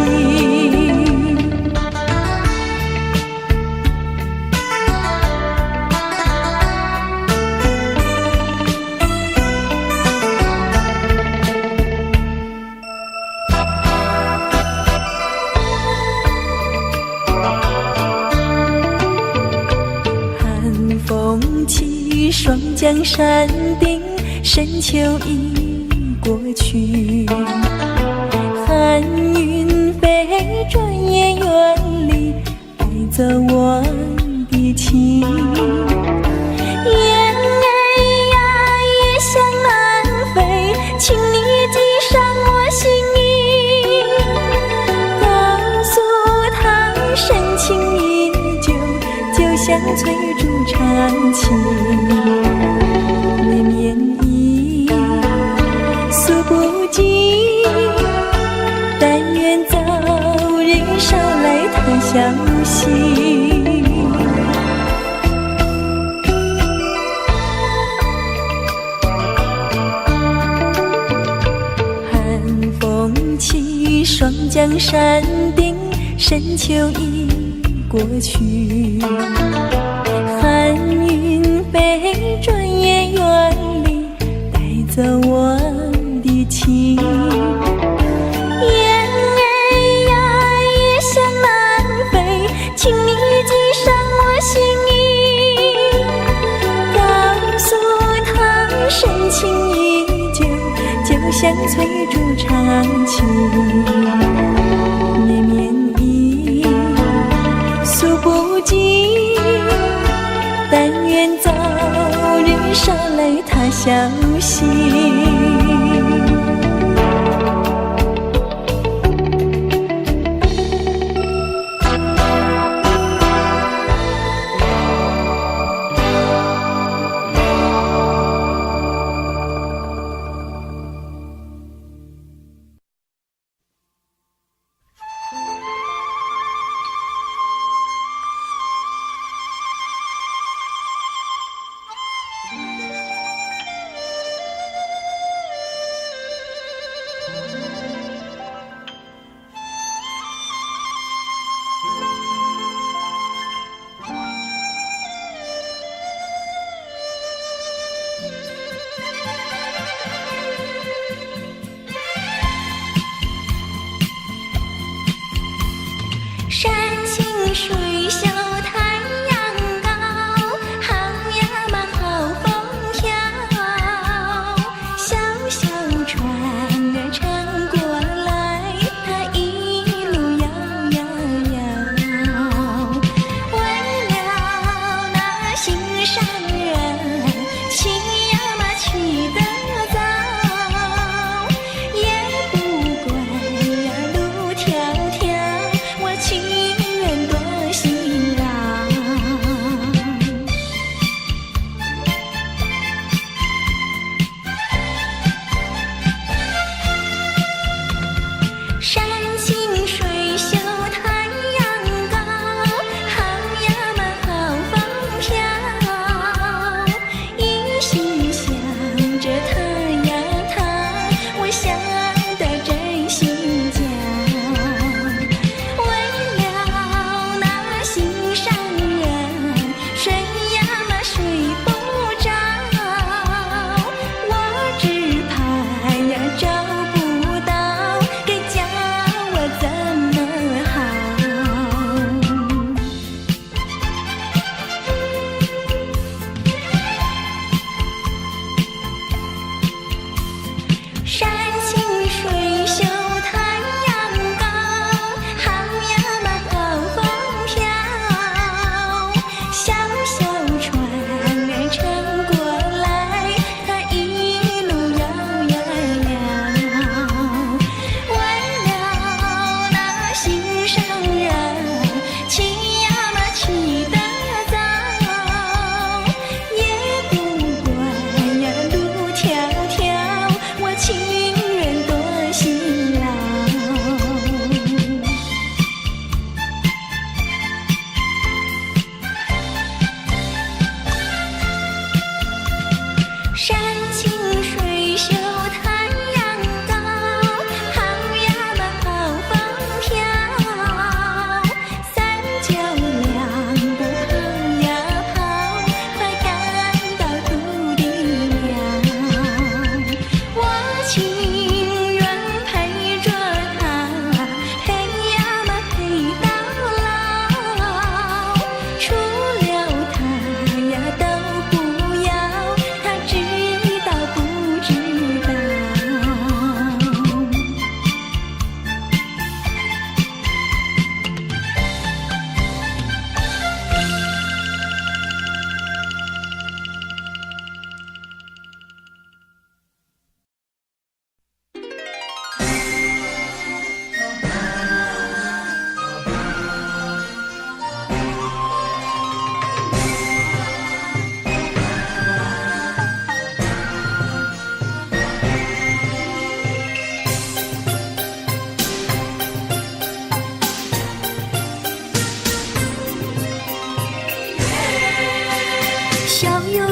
霜降山顶，深秋已过去。寒云飞，转眼远离，带走我的情。雁儿呀，也向南飞，请你系上我心意，告诉他深情依旧，就像翠竹长青。绵绵意，诉不尽，但愿早日捎来他消息。寒风起，霜降山顶，深秋已过去。寒云飞，转眼远离，带走我的情。雁儿呀，也向南飞，请你系上我心意，告诉他深情依旧，就像翠竹长青。绵绵意，诉不尽，但愿早日捎来他消息。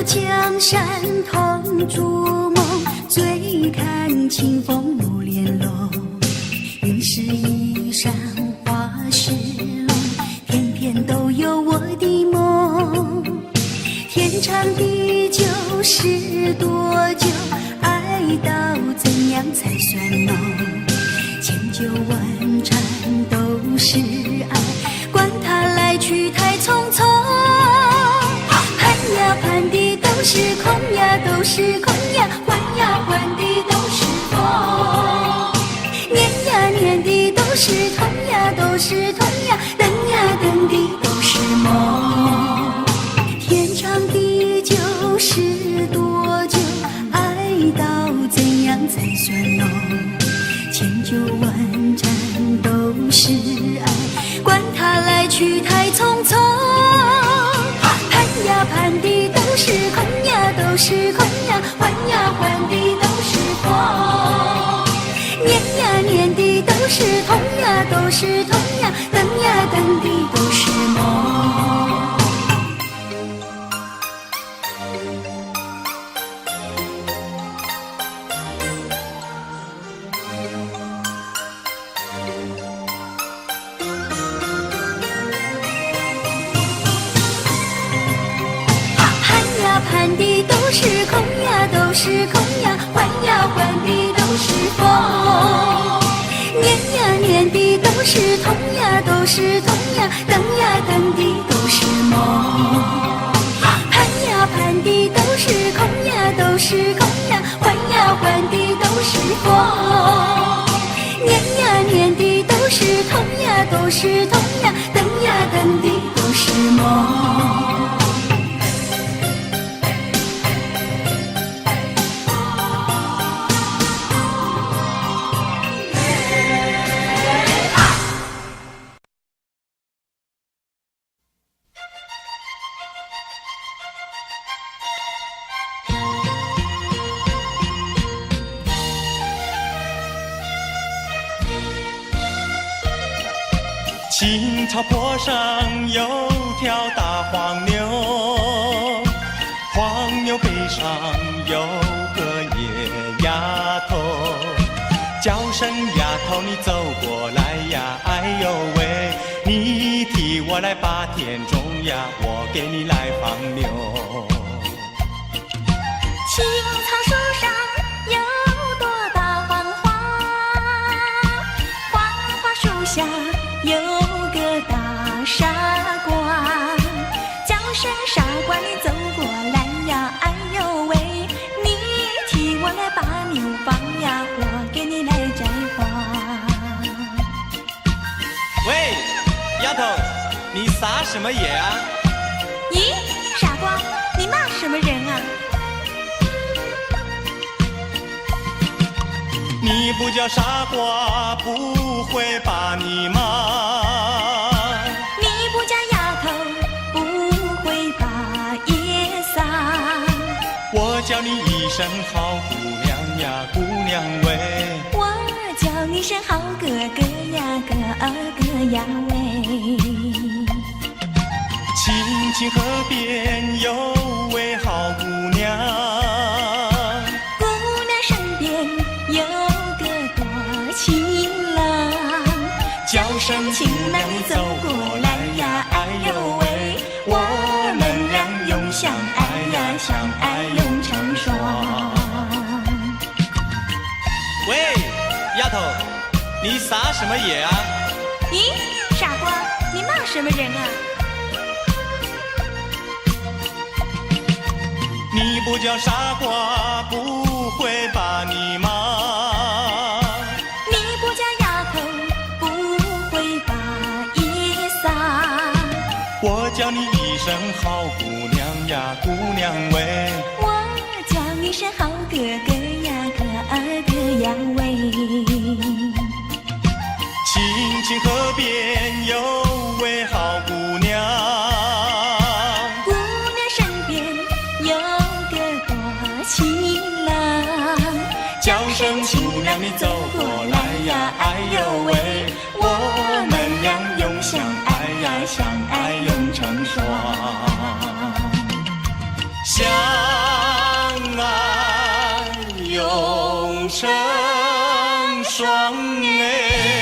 江山同筑梦，醉看清风入帘笼。云是衣裳花是龙，天天都有我的梦。天长地久是多久？爱到怎样才算浓？千酒万盏都是爱，管它来去太匆匆。盼呀盼的都是空呀，都是空呀，换呀换的都是风。念呀念的都是痛呀，都是痛呀，等呀等的都是梦。天长地久是多久？爱到怎样才算浓？千酒万盏都是爱，管它来去太匆匆。盼呀盼的都是空呀，都是空呀，换呀换的都是风。念呀念的都是痛呀，都是痛呀，等呀等的都是梦。盼的都是空呀，都是空呀，换呀换的都是风。念呀念的都是痛呀，都是痛呀，等呀等的都是梦。盼呀盼的都是空呀，都是空呀，换呀换的都是风。念呀念的都是痛呀，都是痛呀，等呀等的都是梦。青草坡上有条大黄牛，黄牛背上有个野丫头，叫声丫头你走过来呀，哎呦喂，你替我来把田种呀，我给你来放牛。青草树上有朵大黄花，黄花树下有个大傻瓜，叫声傻瓜你走过来呀，哎呦喂，你替我来把牛放呀，我给你来摘花。喂，丫头，你撒什么野啊？咦，傻瓜，你骂什么人啊？你不叫傻瓜，不会把你骂。你不叫丫头，不会把夜撒。我叫你一声好姑娘呀，姑娘喂。我叫你声好哥哥呀，哥哥呀喂。青青河边有位好姑娘，姑娘身边有个多情郎，叫声情郎你走过来呀，哎呦喂，我们俩永相爱呀，相爱永成双。喂，丫头，你撒什么野啊？咦，傻瓜，你骂什么人啊？你不叫傻瓜，不会把你骂。你不叫丫头，不会把夜撒。我叫你一声好姑娘呀，姑娘喂。我叫你声好哥哥呀，哥哥呀喂。青青河边有位好姑娘，姑娘身边有个多情郎，叫声姑娘你走过来呀，哎呦喂，我们俩永相爱呀，相爱永成双。相成双哎。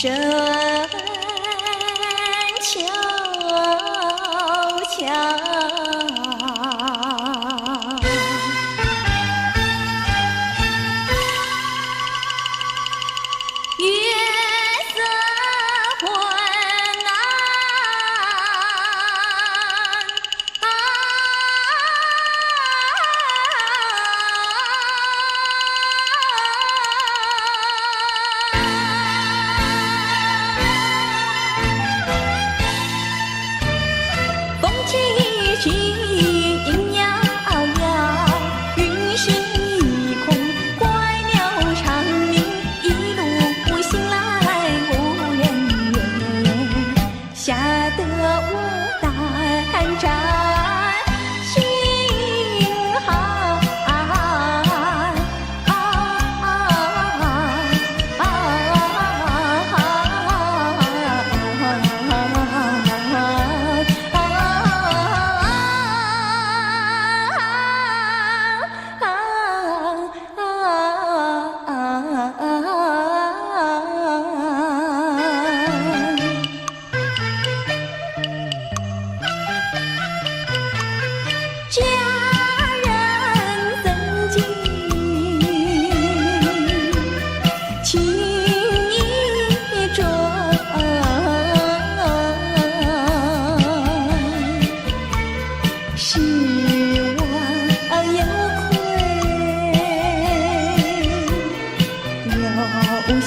深秋桥。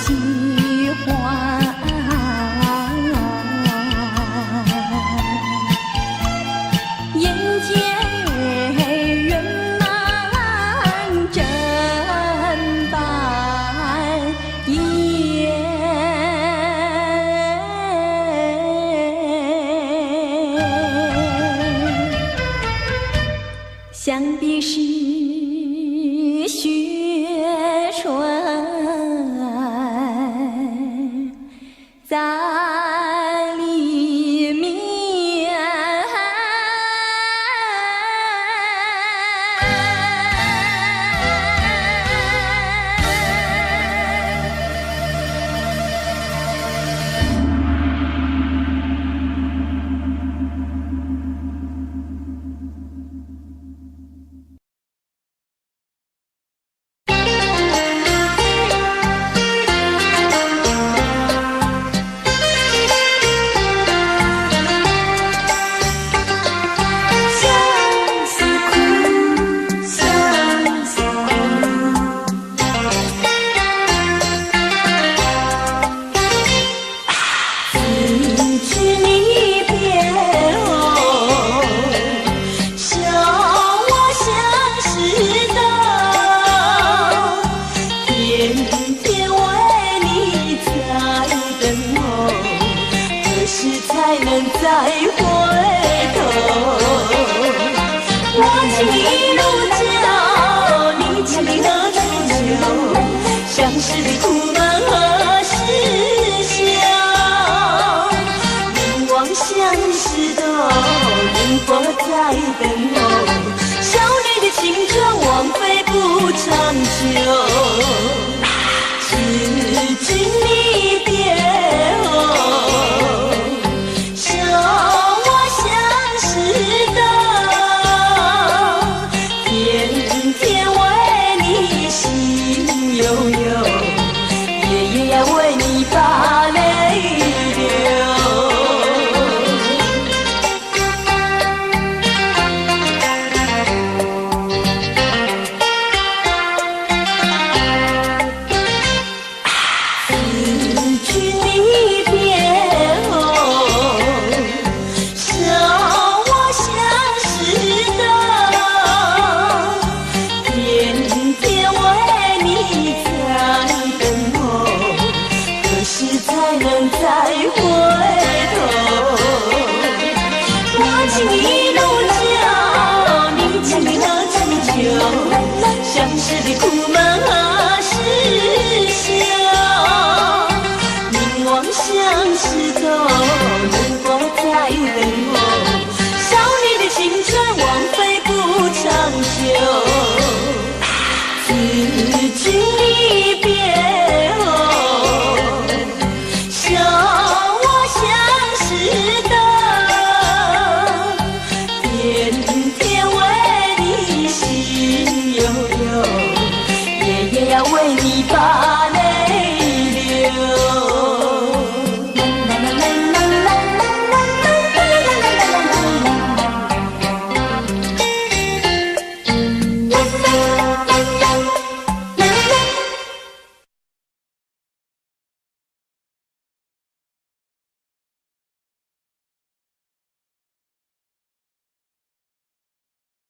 喜欢。眼见人满真半掩，想必是雪春在里面。才能再回头。我情一路叫，你千里何处求？相识的苦闷何时消？凝望相识的灯火在等候，少女的青春枉费不长久。知君离别后，笑我相识的天天为你心悠悠，夜夜要为你把泪流。再回头，我情一路叫，你千里何处求？相识的苦闷何时消？凝望相识的灯火在等候，少女的青春枉费不长久。知君离别后，笑我相识的天天为你心悠悠，夜夜要为你把